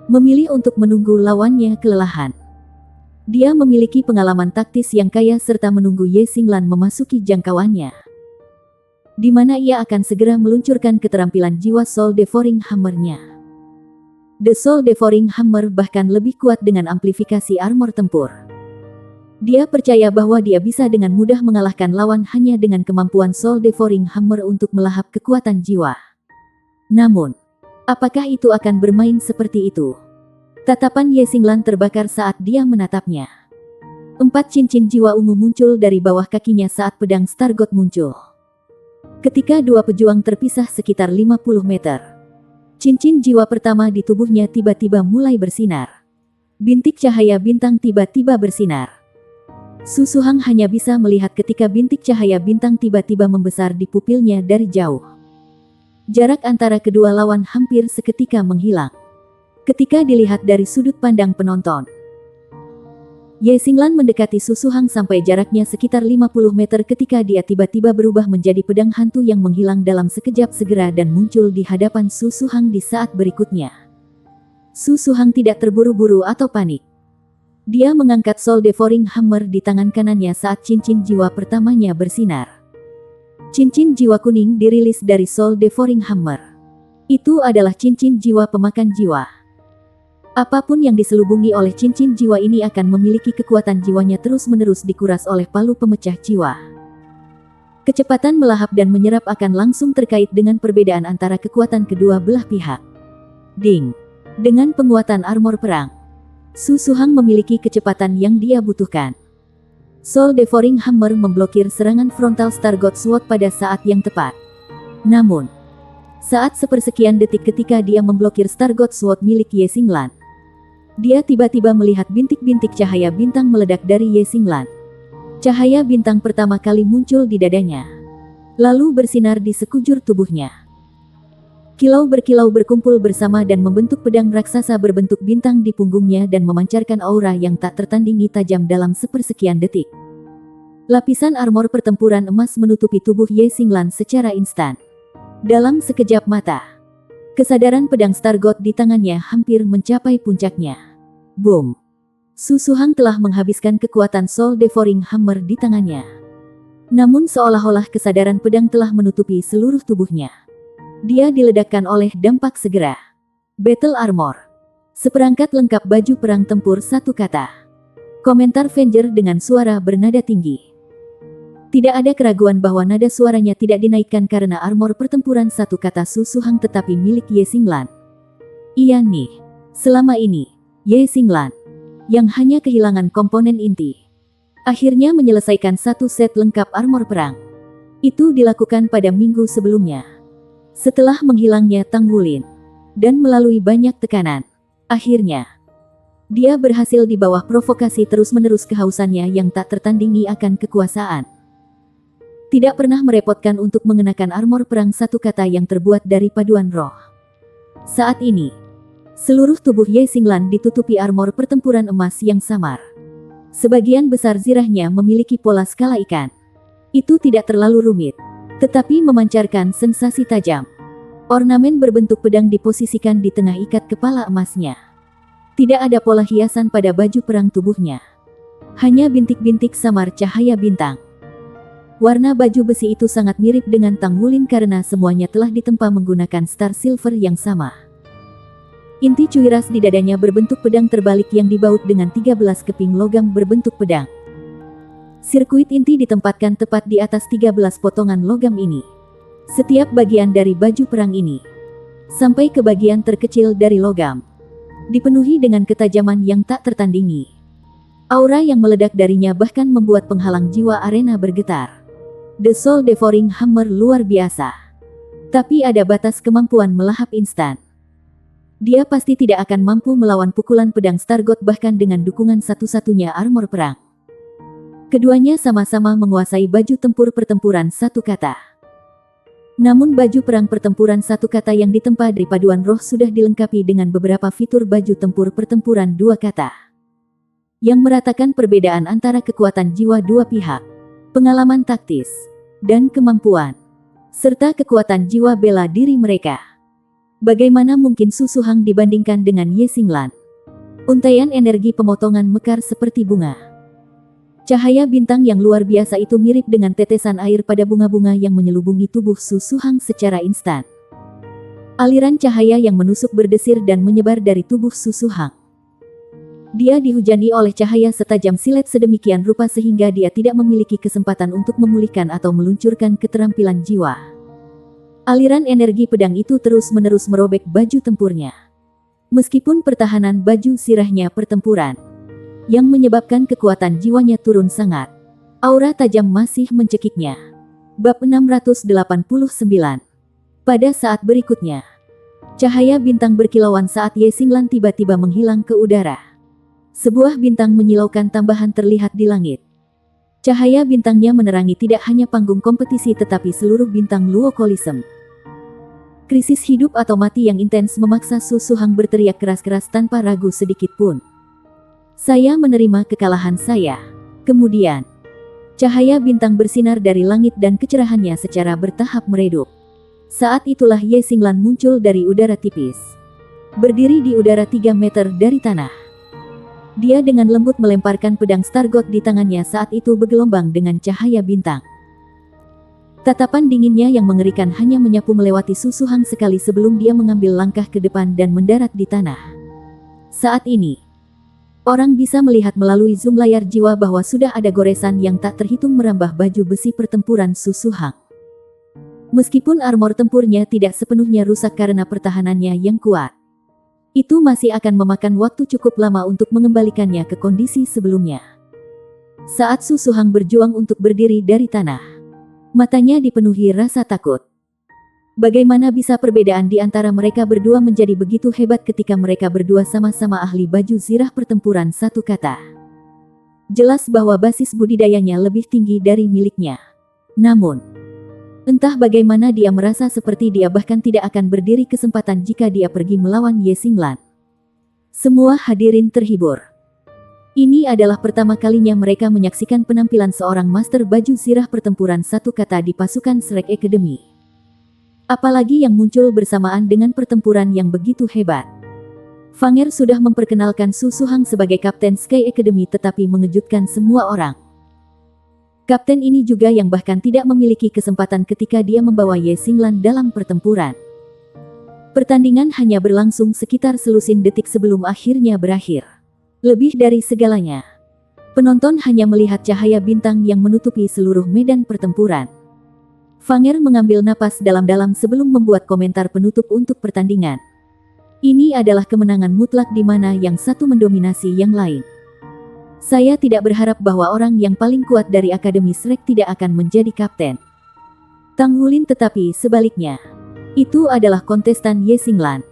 [SPEAKER 1] memilih untuk menunggu lawannya kelelahan. Dia memiliki pengalaman taktis yang kaya serta menunggu Ye Xinglan memasuki jangkauannya, di mana ia akan segera meluncurkan keterampilan jiwa Soul Devouring Hammer-nya. The Soul Devouring Hammer bahkan lebih kuat dengan amplifikasi armor tempur. Dia percaya bahwa dia bisa dengan mudah mengalahkan lawan hanya dengan kemampuan Soul Devouring Hammer untuk melahap kekuatan jiwa. Namun, apakah itu akan bermain seperti itu? Tatapan Ye Xinglan terbakar saat dia menatapnya. 4 cincin jiwa ungu muncul dari bawah kakinya saat pedang Stargot muncul. Ketika dua pejuang terpisah sekitar 50 meter, cincin jiwa pertama di tubuhnya tiba-tiba mulai bersinar. Bintik cahaya bintang tiba-tiba bersinar. Su Suhang hanya bisa melihat ketika bintik cahaya bintang tiba-tiba membesar di pupilnya dari jauh. Jarak antara kedua lawan hampir seketika menghilang ketika dilihat dari sudut pandang penonton. Ye Xinglan mendekati Su Suhang sampai jaraknya sekitar 50 meter ketika dia tiba-tiba berubah menjadi pedang hantu yang menghilang dalam sekejap segera dan muncul di hadapan Su Suhang di saat berikutnya. Su Suhang tidak terburu-buru atau panik. Dia mengangkat Soul Devouring Hammer di tangan kanannya saat cincin jiwa pertamanya bersinar. Cincin jiwa kuning dirilis dari Soul Devouring Hammer. Itu adalah cincin jiwa pemakan jiwa. Apapun yang diselubungi oleh cincin jiwa ini akan memiliki kekuatan jiwanya terus-menerus dikuras oleh palu pemecah jiwa. Kecepatan melahap dan menyerap akan langsung terkait dengan perbedaan antara kekuatan kedua belah pihak. Ding! Dengan penguatan armor perang, Su Suhang memiliki kecepatan yang dia butuhkan. Soul Devouring Hammer memblokir serangan frontal Stargot Sword pada saat yang tepat. Namun, saat sepersekian detik ketika dia memblokir Stargot Sword milik Ye Xinglan, dia tiba-tiba melihat bintik-bintik cahaya bintang meledak dari Ye Xinglan. Cahaya bintang pertama kali muncul di dadanya, lalu bersinar di sekujur tubuhnya. Kilau berkilau berkumpul bersama dan membentuk pedang raksasa berbentuk bintang di punggungnya dan memancarkan aura yang tak tertandingi tajam dalam sepersekian detik. Lapisan armor pertempuran emas menutupi tubuh Ye Xinglan secara instan. Dalam sekejap mata, kesadaran pedang Star God di tangannya hampir mencapai puncaknya. Boom! Su Suhang telah menghabiskan kekuatan Soul Devouring Hammer di tangannya. Namun seolah-olah kesadaran pedang telah menutupi seluruh tubuhnya. Dia diledakkan oleh dampak segera. Battle Armor. Seperangkat lengkap baju perang tempur satu kata. Komentar Venger dengan suara bernada tinggi. Tidak ada keraguan bahwa nada suaranya tidak dinaikkan karena armor pertempuran satu kata Su Suhang tetapi milik Ye Xinglan. Iya nih. Selama ini, Ye Xinglan, yang hanya kehilangan komponen inti, akhirnya menyelesaikan satu set lengkap armor perang. Itu dilakukan pada minggu sebelumnya. Setelah menghilangnya Tang Wulin, dan melalui banyak tekanan, akhirnya, dia berhasil di bawah provokasi terus-menerus kehausannya yang tak tertandingi akan kekuasaan. Tidak pernah merepotkan untuk mengenakan armor perang satu kata yang terbuat dari paduan roh. Saat ini, seluruh tubuh Ye Xinglan ditutupi armor pertempuran emas yang samar. Sebagian besar zirahnya memiliki pola skala ikan. Itu tidak terlalu rumit, tetapi memancarkan sensasi tajam. Ornamen berbentuk pedang diposisikan di tengah ikat kepala emasnya. Tidak ada pola hiasan pada baju perang tubuhnya. Hanya bintik-bintik samar cahaya bintang. Warna baju besi itu sangat mirip dengan Tang Wulin karena semuanya telah ditempa menggunakan star silver yang sama. Inti cuiras di dadanya berbentuk pedang terbalik yang dibaut dengan 13 keping logam berbentuk pedang. Sirkuit inti ditempatkan tepat di atas 13 potongan logam ini. Setiap bagian dari baju perang ini, sampai ke bagian terkecil dari logam, dipenuhi dengan ketajaman yang tak tertandingi. Aura yang meledak darinya bahkan membuat penghalang jiwa arena bergetar. The Soul Devouring Hammer luar biasa. Tapi ada batas kemampuan melahap instan. Dia pasti tidak akan mampu melawan pukulan pedang Star God bahkan dengan dukungan satu-satunya armor perang. Keduanya sama-sama menguasai baju tempur pertempuran satu kata. Namun baju perang pertempuran satu kata yang ditempa dari paduan roh sudah dilengkapi dengan beberapa fitur baju tempur pertempuran dua kata. Yang meratakan perbedaan antara kekuatan jiwa dua pihak, pengalaman taktis, dan kemampuan, serta kekuatan jiwa bela diri mereka. Bagaimana mungkin Su Suhang dibandingkan dengan Ye Xinglan? Untaian energi pemotongan mekar seperti bunga. Cahaya bintang yang luar biasa itu mirip dengan tetesan air pada bunga-bunga yang menyelubungi tubuh Su Suhang secara instan. Aliran cahaya yang menusuk berdesir dan menyebar dari tubuh Su Suhang. Dia dihujani oleh cahaya setajam silet sedemikian rupa sehingga dia tidak memiliki kesempatan untuk memulihkan atau meluncurkan keterampilan jiwa. Aliran energi pedang itu terus-menerus merobek baju tempurnya. Meskipun pertahanan baju sirahnya pertempuran, yang menyebabkan kekuatan jiwanya turun sangat, aura tajam masih mencekiknya. Bab 689. Pada saat berikutnya, cahaya bintang berkilauan saat Ye Xinglan tiba-tiba menghilang ke udara. Sebuah bintang menyilaukan tambahan terlihat di langit. Cahaya bintangnya menerangi tidak hanya panggung kompetisi tetapi seluruh bintang Luo Coliseum. Krisis hidup atau mati yang intens memaksa Su Suhang berteriak keras-keras tanpa ragu sedikit pun. Saya menerima kekalahan saya. Kemudian, cahaya bintang bersinar dari langit dan kecerahannya secara bertahap meredup. Saat itulah Ye Xinglan muncul dari udara tipis. Berdiri di udara 3 meter dari tanah. Dia dengan lembut melemparkan pedang Star God di tangannya saat itu bergelombang dengan cahaya bintang. Tatapan dinginnya yang mengerikan hanya menyapu melewati Su Suhang sekali sebelum dia mengambil langkah ke depan dan mendarat di tanah. Saat ini, orang bisa melihat melalui zoom layar jiwa bahwa sudah ada goresan yang tak terhitung merambah baju besi pertempuran Su Suhang. Meskipun armor tempurnya tidak sepenuhnya rusak karena pertahanannya yang kuat, itu masih akan memakan waktu cukup lama untuk mengembalikannya ke kondisi sebelumnya. Saat Su Suhang berjuang untuk berdiri dari tanah, matanya dipenuhi rasa takut. Bagaimana bisa perbedaan di antara mereka berdua menjadi begitu hebat ketika mereka berdua sama-sama ahli baju zirah pertempuran satu kata? Jelas bahwa basis budidayanya lebih tinggi dari miliknya. Namun, entah bagaimana dia merasa seperti dia bahkan tidak akan berdiri kesempatan jika dia pergi melawan Ye Xinglan. Semua hadirin terhibur. Ini adalah pertama kalinya mereka menyaksikan penampilan seorang master baju sirah pertempuran satu kata di pasukan Shrek Academy. Apalagi yang muncul bersamaan dengan pertempuran yang begitu hebat. Fanger sudah memperkenalkan Su Suhang sebagai Kapten Sky Academy tetapi mengejutkan semua orang. Kapten ini juga yang bahkan tidak memiliki kesempatan ketika dia membawa Ye Xinglan dalam pertempuran. Pertandingan hanya berlangsung sekitar selusin detik sebelum akhirnya berakhir. Lebih dari segalanya, penonton hanya melihat cahaya bintang yang menutupi seluruh medan pertempuran. Fanger mengambil napas dalam-dalam sebelum membuat komentar penutup untuk pertandingan. Ini adalah kemenangan mutlak di mana yang satu mendominasi yang lain. Saya tidak berharap bahwa orang yang paling kuat dari Akademi Shrek tidak akan menjadi kapten Tang Wulin, tetapi sebaliknya, itu adalah kontestan Ye Xinglan.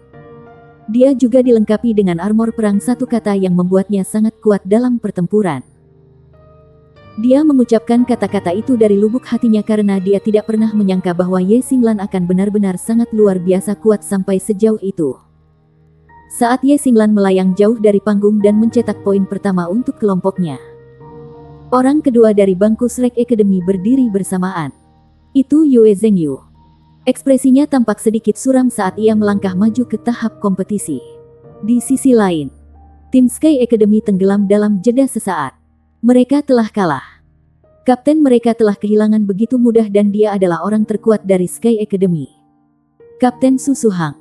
[SPEAKER 1] Dia juga dilengkapi dengan armor perang satu kata yang membuatnya sangat kuat dalam pertempuran. Dia mengucapkan kata-kata itu dari lubuk hatinya karena dia tidak pernah menyangka bahwa Ye Xinglan akan benar-benar sangat luar biasa kuat sampai sejauh itu. Saat Ye Xinglan melayang jauh dari panggung dan mencetak poin pertama untuk kelompoknya, orang kedua dari bangku Shrek Academy berdiri bersamaan. Itu Yue Zhengyu. Ekspresinya tampak sedikit suram saat ia melangkah maju ke tahap kompetisi. Di sisi lain, tim Sky Academy tenggelam dalam jeda sesaat. Mereka telah kalah. Kapten mereka telah kehilangan begitu mudah dan dia adalah orang terkuat dari Sky Academy, Kapten Su Suhang.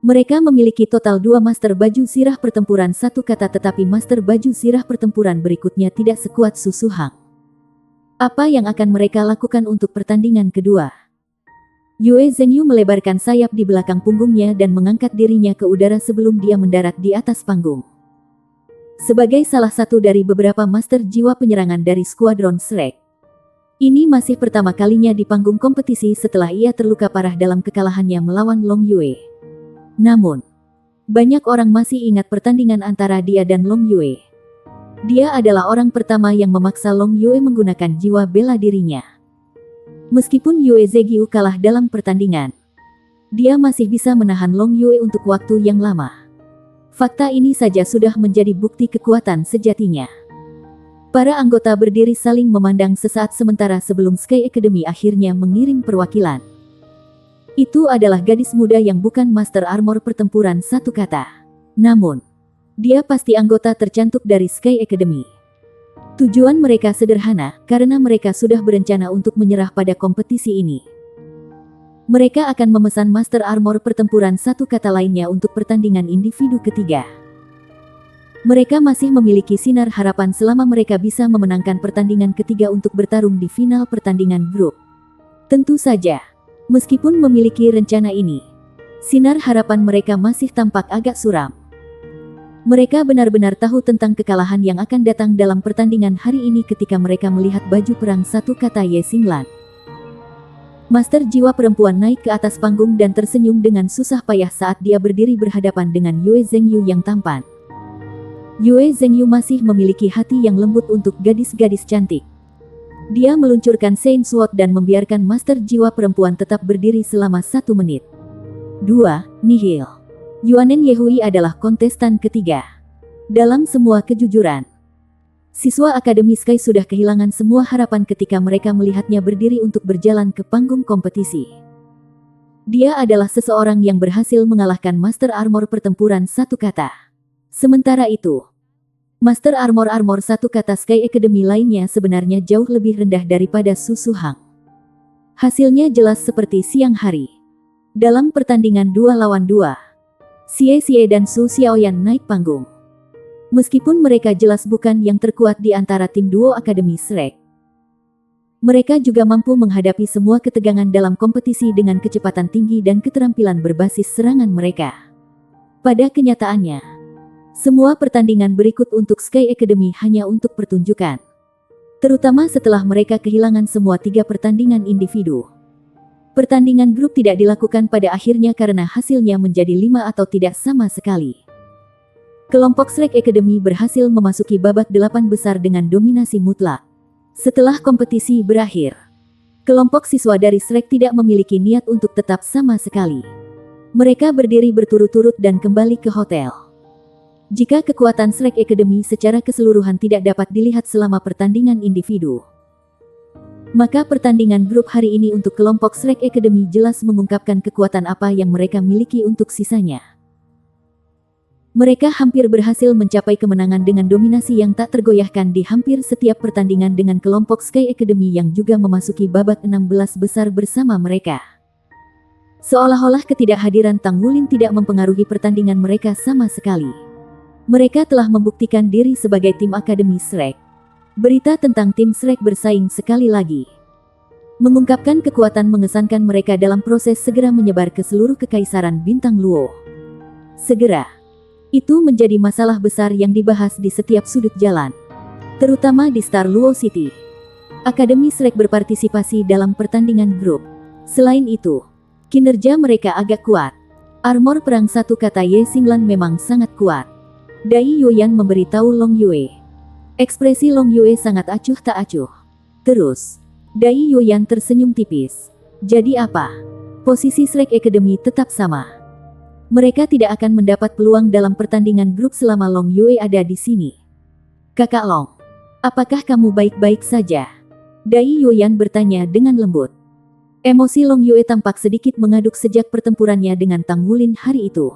[SPEAKER 1] Mereka memiliki total 2 master baju sirah pertempuran satu kata tetapi master baju sirah pertempuran berikutnya tidak sekuat Su Suhang. Apa yang akan mereka lakukan untuk pertandingan kedua? Yue Zhengyu melebarkan sayap di belakang punggungnya dan mengangkat dirinya ke udara sebelum dia mendarat di atas panggung. Sebagai salah satu dari beberapa master jiwa penyerangan dari skuadron Shrek, ini masih pertama kalinya di panggung kompetisi setelah ia terluka parah dalam kekalahannya melawan Long Yue. Namun, banyak orang masih ingat pertandingan antara dia dan Long Yue. Dia adalah orang pertama yang memaksa Long Yue menggunakan jiwa bela dirinya. Meskipun Yue Zhengyu kalah dalam pertandingan, dia masih bisa menahan Long Yue untuk waktu yang lama. Fakta ini saja sudah menjadi bukti kekuatan sejatinya. Para anggota berdiri saling memandang sesaat sementara sebelum Sky Academy akhirnya mengirim perwakilan. Itu adalah gadis muda yang bukan Master Armor pertempuran satu kata. Namun, dia pasti anggota tercantik dari Sky Academy. Tujuan mereka sederhana, karena mereka sudah berencana untuk menyerah pada kompetisi ini. Mereka akan memesan Master Armor pertempuran satu kata lainnya untuk pertandingan individu ketiga. Mereka masih memiliki sinar harapan selama mereka bisa memenangkan pertandingan ketiga untuk bertarung di final pertandingan grup. Tentu saja, meskipun memiliki rencana ini, sinar harapan mereka masih tampak agak suram. Mereka benar-benar tahu tentang kekalahan yang akan datang dalam pertandingan hari ini ketika mereka melihat baju perang satu kata Ye Xinglan. Master jiwa perempuan naik ke atas panggung dan tersenyum dengan susah payah saat dia berdiri berhadapan dengan Yue Zhengyu yang tampan. Yue Zhengyu masih memiliki hati yang lembut untuk gadis-gadis cantik. Dia meluncurkan Sein Sword dan membiarkan master jiwa perempuan tetap berdiri selama 1 menit. 2. Nihil. Yuanen Yehui adalah kontestan ketiga. Dalam semua kejujuran, siswa Akademi Sky sudah kehilangan semua harapan ketika mereka melihatnya berdiri untuk berjalan ke panggung kompetisi. Dia adalah seseorang yang berhasil mengalahkan Master Armor pertempuran satu kata. Sementara itu, Master Armor satu kata Sky Academy lainnya sebenarnya jauh lebih rendah daripada Su Suhang. Hasilnya jelas seperti siang hari. Dalam pertandingan 2 lawan 2, Xie Xie dan Su Xiaoyan naik panggung. Meskipun mereka jelas bukan yang terkuat di antara tim duo Akademi Shrek, mereka juga mampu menghadapi semua ketegangan dalam kompetisi dengan kecepatan tinggi dan keterampilan berbasis serangan mereka. Pada kenyataannya, semua pertandingan berikut untuk Sky Academy hanya untuk pertunjukan. Terutama setelah mereka kehilangan semua 3 pertandingan individu. Pertandingan grup tidak dilakukan pada akhirnya karena hasilnya menjadi 5 atau tidak sama sekali. Kelompok Shrek Academy berhasil memasuki babak 8 besar dengan dominasi mutlak. Setelah kompetisi berakhir, kelompok siswa dari Shrek tidak memiliki niat untuk tetap sama sekali. Mereka berdiri berturut-turut dan kembali ke hotel. Jika kekuatan Shrek Academy secara keseluruhan tidak dapat dilihat selama pertandingan individu, maka pertandingan grup hari ini untuk kelompok Shrek Academy jelas mengungkapkan kekuatan apa yang mereka miliki untuk sisanya. Mereka hampir berhasil mencapai kemenangan dengan dominasi yang tak tergoyahkan di hampir setiap pertandingan dengan kelompok Sky Academy yang juga memasuki babak 16 besar bersama mereka. Seolah-olah ketidakhadiran Tang Wulin tidak mempengaruhi pertandingan mereka sama sekali. Mereka telah membuktikan diri sebagai tim Akademi Shrek. Berita tentang tim Shrek bersaing sekali lagi mengungkapkan kekuatan mengesankan mereka dalam proses segera menyebar ke seluruh kekaisaran bintang Luo. Segera. Itu menjadi masalah besar yang dibahas di setiap sudut jalan, terutama di Star Luo City. Akademi Shrek berpartisipasi dalam pertandingan grup. Selain itu, kinerja mereka agak kuat. Armor perang satu kata Ye Xinglan memang sangat kuat. Dai Yuyan memberitahu Long Yue. Ekspresi Long Yue sangat acuh tak acuh. Terus, Dai Yuyan tersenyum tipis. Jadi apa? Posisi Shrek Academy tetap sama. Mereka tidak akan mendapat peluang dalam pertandingan grup selama Long Yue ada di sini. Kakak Long, apakah kamu baik-baik saja? Dai Yuyan bertanya dengan lembut. Emosi Long Yue tampak sedikit mengaduk sejak pertempurannya dengan Tang Wulin hari itu.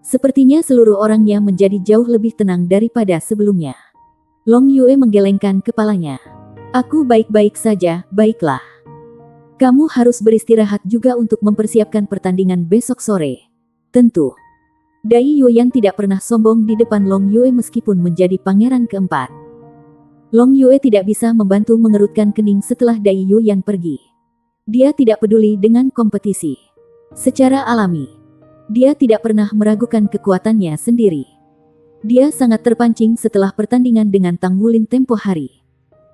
[SPEAKER 1] Sepertinya seluruh orangnya menjadi jauh lebih tenang daripada sebelumnya. Long Yue menggelengkan kepalanya. Aku baik-baik saja, baiklah. Kamu harus beristirahat juga untuk mempersiapkan pertandingan besok sore. Tentu. Dai Yuyan tidak pernah sombong di depan Long Yue meskipun menjadi pangeran keempat. Long Yue tidak bisa membantu mengerutkan kening setelah Dai Yuyan pergi. Dia tidak peduli dengan kompetisi. Secara alami, dia tidak pernah meragukan kekuatannya sendiri. Dia sangat terpancing setelah pertandingan dengan Tang Wulin tempo hari.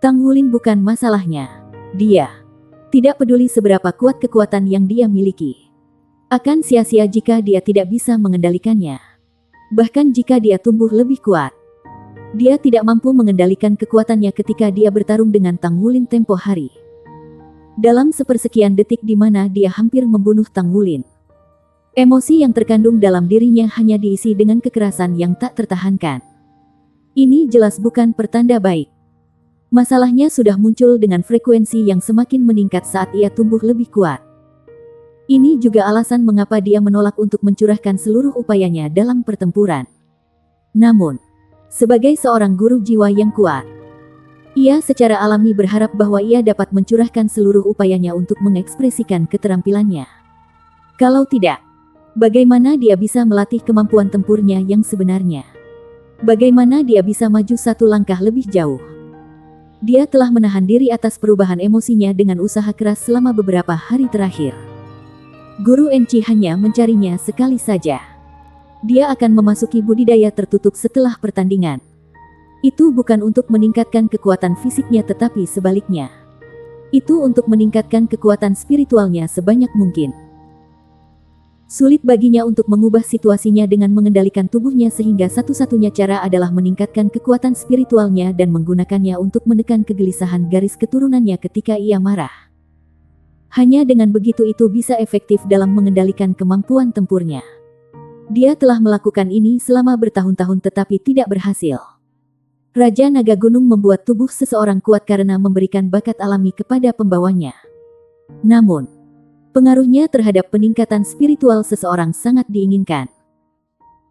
[SPEAKER 1] Tang Wulin bukan masalahnya. Dia tidak peduli seberapa kuat kekuatan yang dia miliki. Akan sia-sia jika dia tidak bisa mengendalikannya. Bahkan jika dia tumbuh lebih kuat, dia tidak mampu mengendalikan kekuatannya ketika dia bertarung dengan Tang Wulin tempo hari. Dalam sepersekian detik di mana dia hampir membunuh Tang Wulin, emosi yang terkandung dalam dirinya hanya diisi dengan kekerasan yang tak tertahankan. Ini jelas bukan pertanda baik. Masalahnya sudah muncul dengan frekuensi yang semakin meningkat saat ia tumbuh lebih kuat. Ini juga alasan mengapa dia menolak untuk mencurahkan seluruh upayanya dalam pertempuran. Namun, sebagai seorang guru jiwa yang kuat, ia secara alami berharap bahwa ia dapat mencurahkan seluruh upayanya untuk mengekspresikan keterampilannya. Kalau tidak, bagaimana dia bisa melatih kemampuan tempurnya yang sebenarnya? Bagaimana dia bisa maju satu langkah lebih jauh? Dia telah menahan diri atas perubahan emosinya dengan usaha keras selama beberapa hari terakhir. Guru Enci hanya mencarinya sekali saja. Dia akan memasuki budidaya tertutup setelah pertandingan. Itu bukan untuk meningkatkan kekuatan fisiknya tetapi sebaliknya. Itu untuk meningkatkan kekuatan spiritualnya sebanyak mungkin. Sulit baginya untuk mengubah situasinya dengan mengendalikan tubuhnya sehingga satu-satunya cara adalah meningkatkan kekuatan spiritualnya dan menggunakannya untuk menekan kegelisahan garis keturunannya ketika ia marah. Hanya dengan begitu itu bisa efektif dalam mengendalikan kemampuan tempurnya. Dia telah melakukan ini selama bertahun-tahun tetapi tidak berhasil. Raja Naga Gunung membuat tubuh seseorang kuat karena memberikan bakat alami kepada pembawanya. Namun, pengaruhnya terhadap peningkatan spiritual seseorang sangat diinginkan.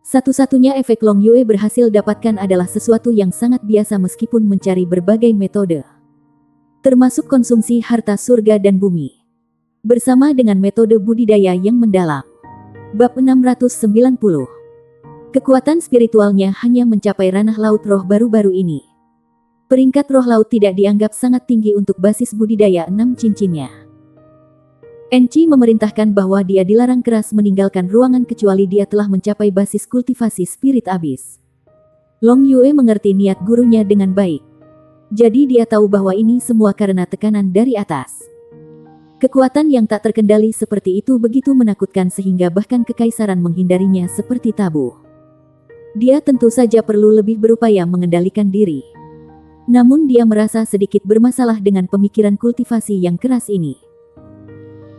[SPEAKER 1] Satu-satunya efek Long Yue berhasil dapatkan adalah sesuatu yang sangat biasa meskipun mencari berbagai metode. Termasuk konsumsi harta surga dan bumi. Bersama dengan metode budidaya yang mendalam. Bab 690. Kekuatan spiritualnya hanya mencapai ranah laut roh baru-baru ini. Peringkat roh laut tidak dianggap sangat tinggi untuk basis budidaya 6 cincinnya. Enci memerintahkan bahwa dia dilarang keras meninggalkan ruangan kecuali dia telah mencapai basis kultivasi spirit abis. Long Yue mengerti niat gurunya dengan baik. Jadi dia tahu bahwa ini semua karena tekanan dari atas. Kekuatan yang tak terkendali seperti itu begitu menakutkan sehingga bahkan kekaisaran menghindarinya seperti tabu. Dia tentu saja perlu lebih berupaya mengendalikan diri. Namun dia merasa sedikit bermasalah dengan pemikiran kultivasi yang keras ini.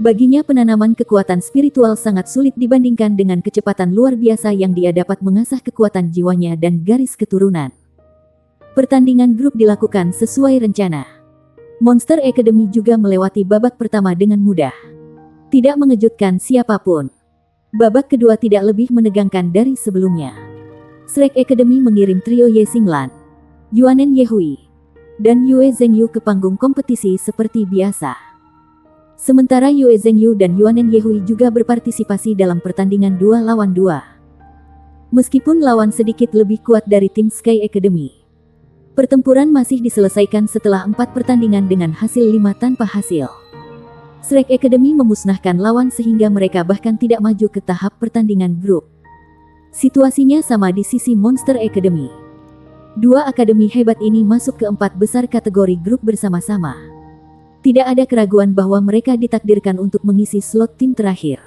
[SPEAKER 1] Baginya penanaman kekuatan spiritual sangat sulit dibandingkan dengan kecepatan luar biasa yang dia dapat mengasah kekuatan jiwanya dan garis keturunan. Pertandingan grup dilakukan sesuai rencana. Monster Academy juga melewati babak pertama dengan mudah. Tidak mengejutkan siapapun. Babak kedua tidak lebih menegangkan dari sebelumnya. Shrek Academy mengirim trio Ye Xinglan, Yuanen Yehui, dan Yue Zhengyu ke panggung kompetisi seperti biasa. Sementara Yue Zhengyu dan Yuanen Yehui juga berpartisipasi dalam pertandingan 2 lawan 2. Meskipun lawan sedikit lebih kuat dari tim Sky Academy, pertempuran masih diselesaikan setelah 4 pertandingan dengan hasil 5 tanpa hasil. Shrek Academy memusnahkan lawan sehingga mereka bahkan tidak maju ke tahap pertandingan grup. Situasinya sama di sisi Monster Academy. Dua akademi hebat ini masuk ke 4 besar kategori grup bersama-sama. Tidak ada keraguan bahwa mereka ditakdirkan untuk mengisi slot tim terakhir.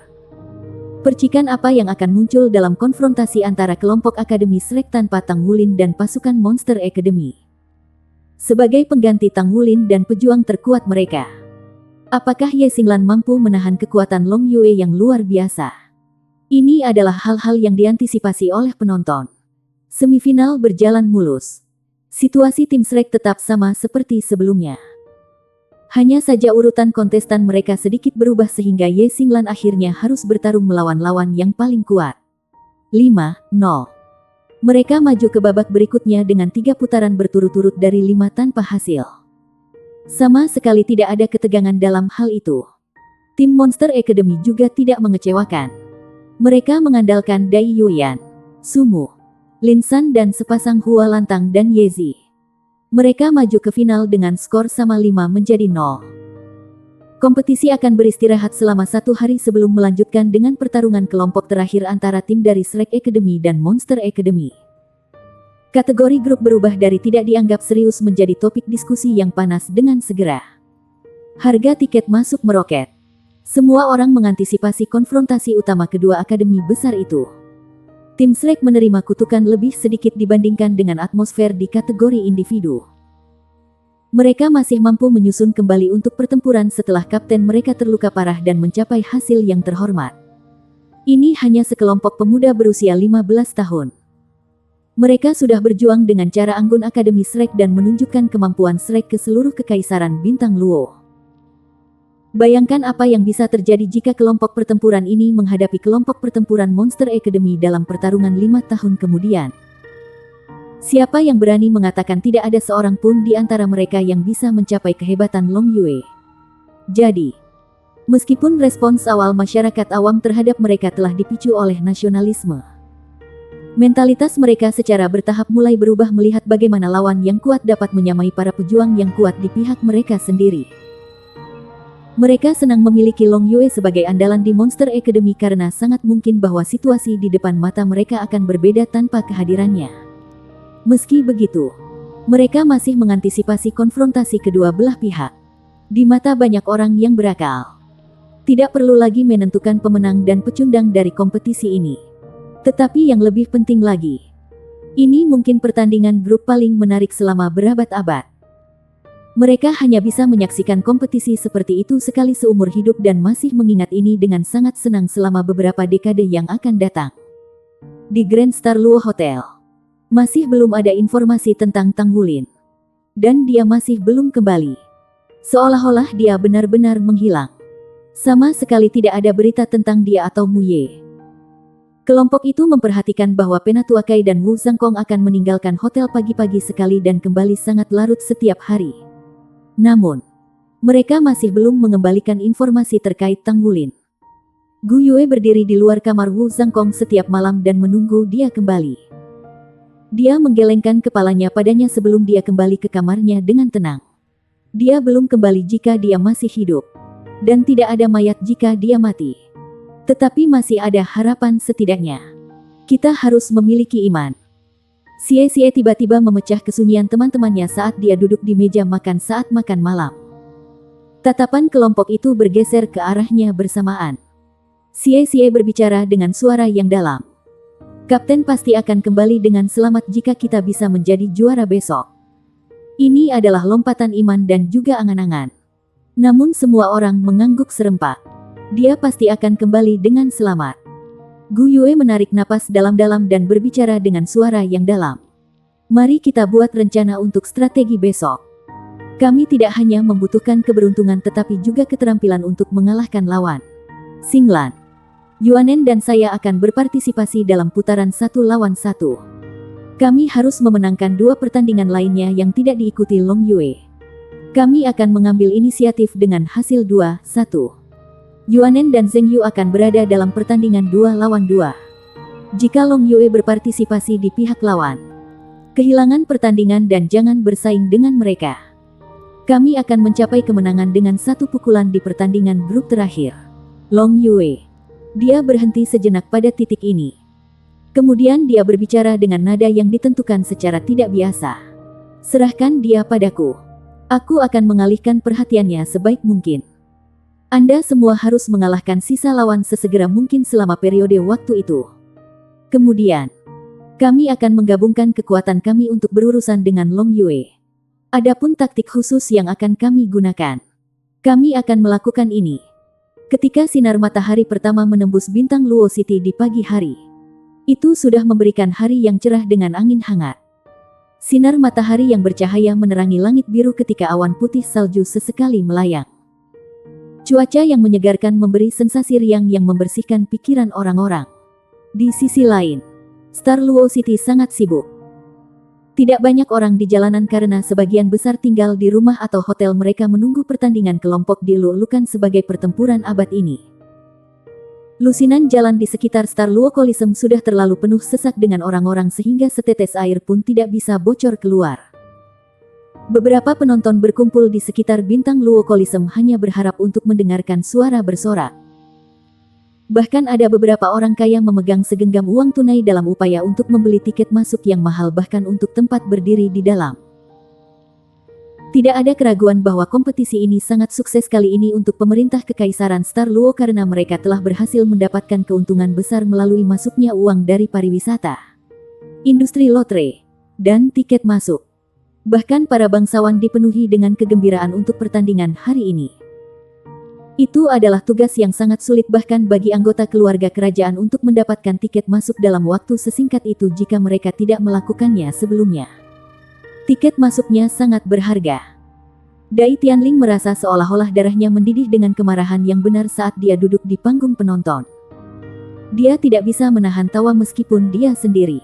[SPEAKER 1] Percikan apa yang akan muncul dalam konfrontasi antara kelompok Akademi Shrek tanpa Tang Wulin dan pasukan Monster Academy? Sebagai pengganti Tang Wulin dan pejuang terkuat mereka, apakah Ye Xinglan mampu menahan kekuatan Long Yue yang luar biasa? Ini adalah hal-hal yang diantisipasi oleh penonton. Semifinal berjalan mulus. Situasi tim Shrek tetap sama seperti sebelumnya. Hanya saja urutan kontestan mereka sedikit berubah sehingga Ye Xinglan akhirnya harus bertarung melawan lawan yang paling kuat. 5-0. Mereka maju ke babak berikutnya dengan 3 putaran berturut-turut dari 5 tanpa hasil. Sama sekali tidak ada ketegangan dalam hal itu. Tim Monster Academy juga tidak mengecewakan. Mereka mengandalkan Dai Yuyan, Sumu, Lin San dan sepasang Hua Lantang dan Yezi. Mereka maju ke final dengan skor sama 5-0. Kompetisi akan beristirahat selama 1 hari sebelum melanjutkan dengan pertarungan kelompok terakhir antara tim dari Shrek Academy dan Monster Academy. Kategori grup berubah dari tidak dianggap serius menjadi topik diskusi yang panas dengan segera. Harga tiket masuk meroket. Semua orang mengantisipasi konfrontasi utama kedua akademi besar itu. Tim Shrek menerima kutukan lebih sedikit dibandingkan dengan atmosfer di kategori individu. Mereka masih mampu menyusun kembali untuk pertempuran setelah kapten mereka terluka parah dan mencapai hasil yang terhormat. Ini hanya sekelompok pemuda berusia 15 tahun. Mereka sudah berjuang dengan cara anggun Akademi Shrek dan menunjukkan kemampuan Shrek ke seluruh kekaisaran bintang Luo. Bayangkan apa yang bisa terjadi jika kelompok pertempuran ini menghadapi kelompok pertempuran Monster Academy dalam pertarungan 5 tahun kemudian. Siapa yang berani mengatakan tidak ada seorang pun di antara mereka yang bisa mencapai kehebatan Long Yue? Jadi, meskipun respons awal masyarakat awam terhadap mereka telah dipicu oleh nasionalisme, mentalitas mereka secara bertahap mulai berubah melihat bagaimana lawan yang kuat dapat menyamai para pejuang yang kuat di pihak mereka sendiri. Mereka senang memiliki Long Yue sebagai andalan di Monster Academy karena sangat mungkin bahwa situasi di depan mata mereka akan berbeda tanpa kehadirannya. Meski begitu, mereka masih mengantisipasi konfrontasi kedua belah pihak. Di mata banyak orang yang berakal, tidak perlu lagi menentukan pemenang dan pecundang dari kompetisi ini. Tetapi yang lebih penting lagi, ini mungkin pertandingan grup paling menarik selama berabad-abad. Mereka hanya bisa menyaksikan kompetisi seperti itu sekali seumur hidup dan masih mengingat ini dengan sangat senang selama beberapa dekade yang akan datang. Di Grand Star Luo Hotel, masih belum ada informasi tentang Tang Wulin. Dan dia masih belum kembali. Seolah-olah dia benar-benar menghilang. Sama sekali tidak ada berita tentang dia atau Mu Ye. Kelompok itu memperhatikan bahwa Penatua Kai dan Wu Zhangkong akan meninggalkan hotel pagi-pagi sekali dan kembali sangat larut setiap hari. Namun, mereka masih belum mengembalikan informasi terkait Tang Wulin. Gu Yue berdiri di luar kamar Wu Zhangkong setiap malam dan menunggu dia kembali. Dia menggelengkan kepalanya padanya sebelum dia kembali ke kamarnya dengan tenang. Dia belum kembali jika dia masih hidup. Dan tidak ada mayat jika dia mati. Tetapi masih ada harapan setidaknya. Kita harus memiliki iman. Xie tiba-tiba memecah kesunyian teman-temannya saat dia duduk di meja makan saat makan malam. Tatapan kelompok itu bergeser ke arahnya bersamaan. Xie berbicara dengan suara yang dalam. Kapten pasti akan kembali dengan selamat jika kita bisa menjadi juara besok. Ini adalah lompatan iman dan juga angan-angan. Namun semua orang mengangguk serempak. Dia pasti akan kembali dengan selamat. Gu Yue menarik napas dalam-dalam dan berbicara dengan suara yang dalam. Mari kita buat rencana untuk strategi besok. Kami tidak hanya membutuhkan keberuntungan tetapi juga keterampilan untuk mengalahkan lawan. Xinglan, Yuanen dan saya akan berpartisipasi dalam putaran 1 lawan 1. Kami harus memenangkan 2 pertandingan lainnya yang tidak diikuti Long Yue. Kami akan mengambil inisiatif dengan hasil 2-1. Yuanen dan Zheng Yu akan berada dalam pertandingan 2 lawan 2. Jika Long Yue berpartisipasi di pihak lawan, kehilangan pertandingan dan jangan bersaing dengan mereka. Kami akan mencapai kemenangan dengan 1 pukulan di pertandingan grup terakhir. Long Yue. Dia berhenti sejenak pada titik ini. Kemudian dia berbicara dengan nada yang ditentukan secara tidak biasa. Serahkan dia padaku. Aku akan mengalihkan perhatiannya sebaik mungkin. Anda semua harus mengalahkan sisa lawan sesegera mungkin selama periode waktu itu. Kemudian, kami akan menggabungkan kekuatan kami untuk berurusan dengan Long Yue. Adapun taktik khusus yang akan kami gunakan. Kami akan melakukan ini ketika sinar matahari pertama menembus bintang Luo City di pagi hari. Itu sudah memberikan hari yang cerah dengan angin hangat. Sinar matahari yang bercahaya menerangi langit biru ketika awan putih salju sesekali melayang. Cuaca yang menyegarkan memberi sensasi riang yang membersihkan pikiran orang-orang. Di sisi lain, Star Luo City sangat sibuk. Tidak banyak orang di jalanan karena sebagian besar tinggal di rumah atau hotel mereka menunggu pertandingan kelompok dilulukan sebagai pertempuran abad ini. Lusinan jalan di sekitar Star Luo Coliseum sudah terlalu penuh sesak dengan orang-orang sehingga setetes air pun tidak bisa bocor keluar. Beberapa penonton berkumpul di sekitar bintang Luo Coliseum hanya berharap untuk mendengarkan suara bersorak. Bahkan ada beberapa orang kaya memegang segenggam uang tunai dalam upaya untuk membeli tiket masuk yang mahal bahkan untuk tempat berdiri di dalam. Tidak ada keraguan bahwa kompetisi ini sangat sukses kali ini untuk pemerintah Kekaisaran Star Luo karena mereka telah berhasil mendapatkan keuntungan besar melalui masuknya uang dari pariwisata, industri lotre, dan tiket masuk. Bahkan para bangsawan dipenuhi dengan kegembiraan untuk pertandingan hari ini. Itu adalah tugas yang sangat sulit bahkan bagi anggota keluarga kerajaan untuk mendapatkan tiket masuk dalam waktu sesingkat itu jika mereka tidak melakukannya sebelumnya. Tiket masuknya sangat berharga. Dai Tianling merasa seolah-olah darahnya mendidih dengan kemarahan yang benar saat dia duduk di panggung penonton. Dia tidak bisa menahan tawa meskipun dia sendiri.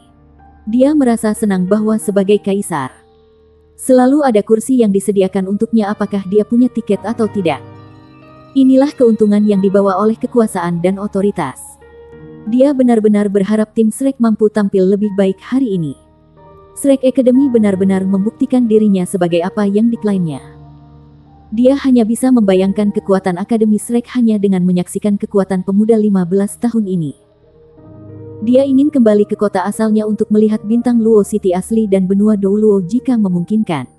[SPEAKER 1] Dia merasa senang bahwa sebagai kaisar, selalu ada kursi yang disediakan untuknya apakah dia punya tiket atau tidak. Inilah keuntungan yang dibawa oleh kekuasaan dan otoritas. Dia benar-benar berharap tim Shrek mampu tampil lebih baik hari ini. Shrek Academy benar-benar membuktikan dirinya sebagai apa yang diklaimnya. Dia hanya bisa membayangkan kekuatan Akademi Shrek hanya dengan menyaksikan kekuatan pemuda 15 tahun ini. Dia ingin kembali ke kota asalnya untuk melihat bintang Luo City asli dan benua Douluo jika memungkinkan.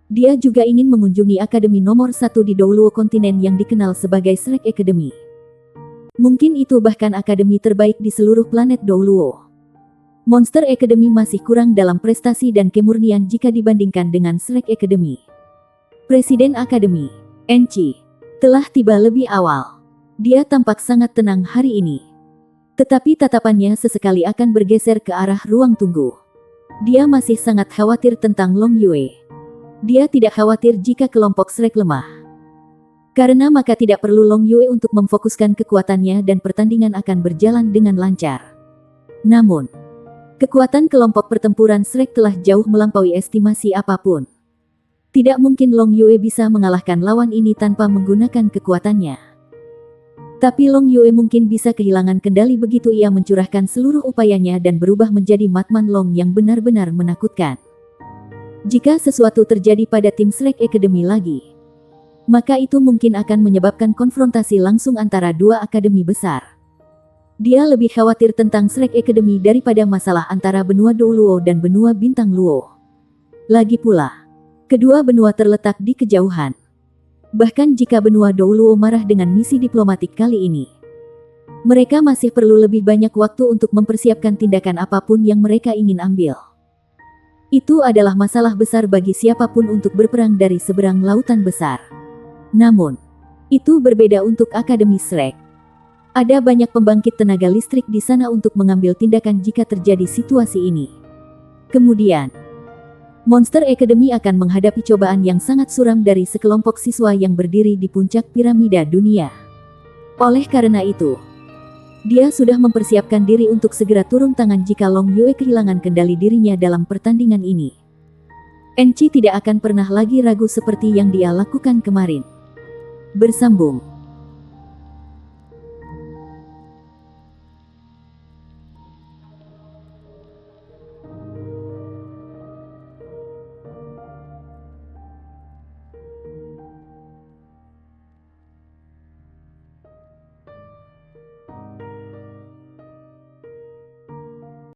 [SPEAKER 1] Dia juga ingin mengunjungi akademi nomor 1 di Douluo kontinen yang dikenal sebagai Shrek Academy. Mungkin itu bahkan akademi terbaik di seluruh planet Douluo. Monster Academy masih kurang dalam prestasi dan kemurnian jika dibandingkan dengan Shrek Academy. Presiden Akademi, Enchi, telah tiba lebih awal. Dia tampak sangat tenang hari ini. Tetapi tatapannya sesekali akan bergeser ke arah ruang tunggu. Dia masih sangat khawatir tentang Long Yue. Dia tidak khawatir jika kelompok Shrek lemah. Karena maka tidak perlu Long Yue untuk memfokuskan kekuatannya dan pertandingan akan berjalan dengan lancar. Namun, kekuatan kelompok pertempuran Shrek telah jauh melampaui estimasi apapun. Tidak mungkin Long Yue bisa mengalahkan lawan ini tanpa menggunakan kekuatannya. Tapi Long Yue mungkin bisa kehilangan kendali begitu ia mencurahkan seluruh upayanya dan berubah menjadi Matman Long yang benar-benar menakutkan. Jika sesuatu terjadi pada tim Shrek Academy lagi, maka itu mungkin akan menyebabkan konfrontasi langsung antara dua akademi besar. Dia lebih khawatir tentang Shrek Academy daripada masalah antara benua Douluo dan benua Bintang Luo. Lagi pula, kedua benua terletak di kejauhan. Bahkan jika benua Douluo marah dengan misi diplomatik kali ini, Mereka masih perlu lebih banyak waktu untuk mempersiapkan tindakan apapun yang mereka ingin ambil. Itu adalah masalah besar bagi siapapun untuk berperang dari seberang lautan besar. Namun, itu berbeda untuk Akademi Shrek. Ada banyak pembangkit tenaga listrik di sana untuk mengambil tindakan jika terjadi situasi ini. Kemudian, Monster Academy akan menghadapi cobaan yang sangat suram dari sekelompok siswa yang berdiri di puncak piramida dunia. Oleh karena itu, dia sudah mempersiapkan diri untuk segera turun tangan jika Long Yue kehilangan kendali dirinya dalam pertandingan ini. Enci tidak akan pernah lagi ragu seperti yang dia lakukan kemarin. Bersambung.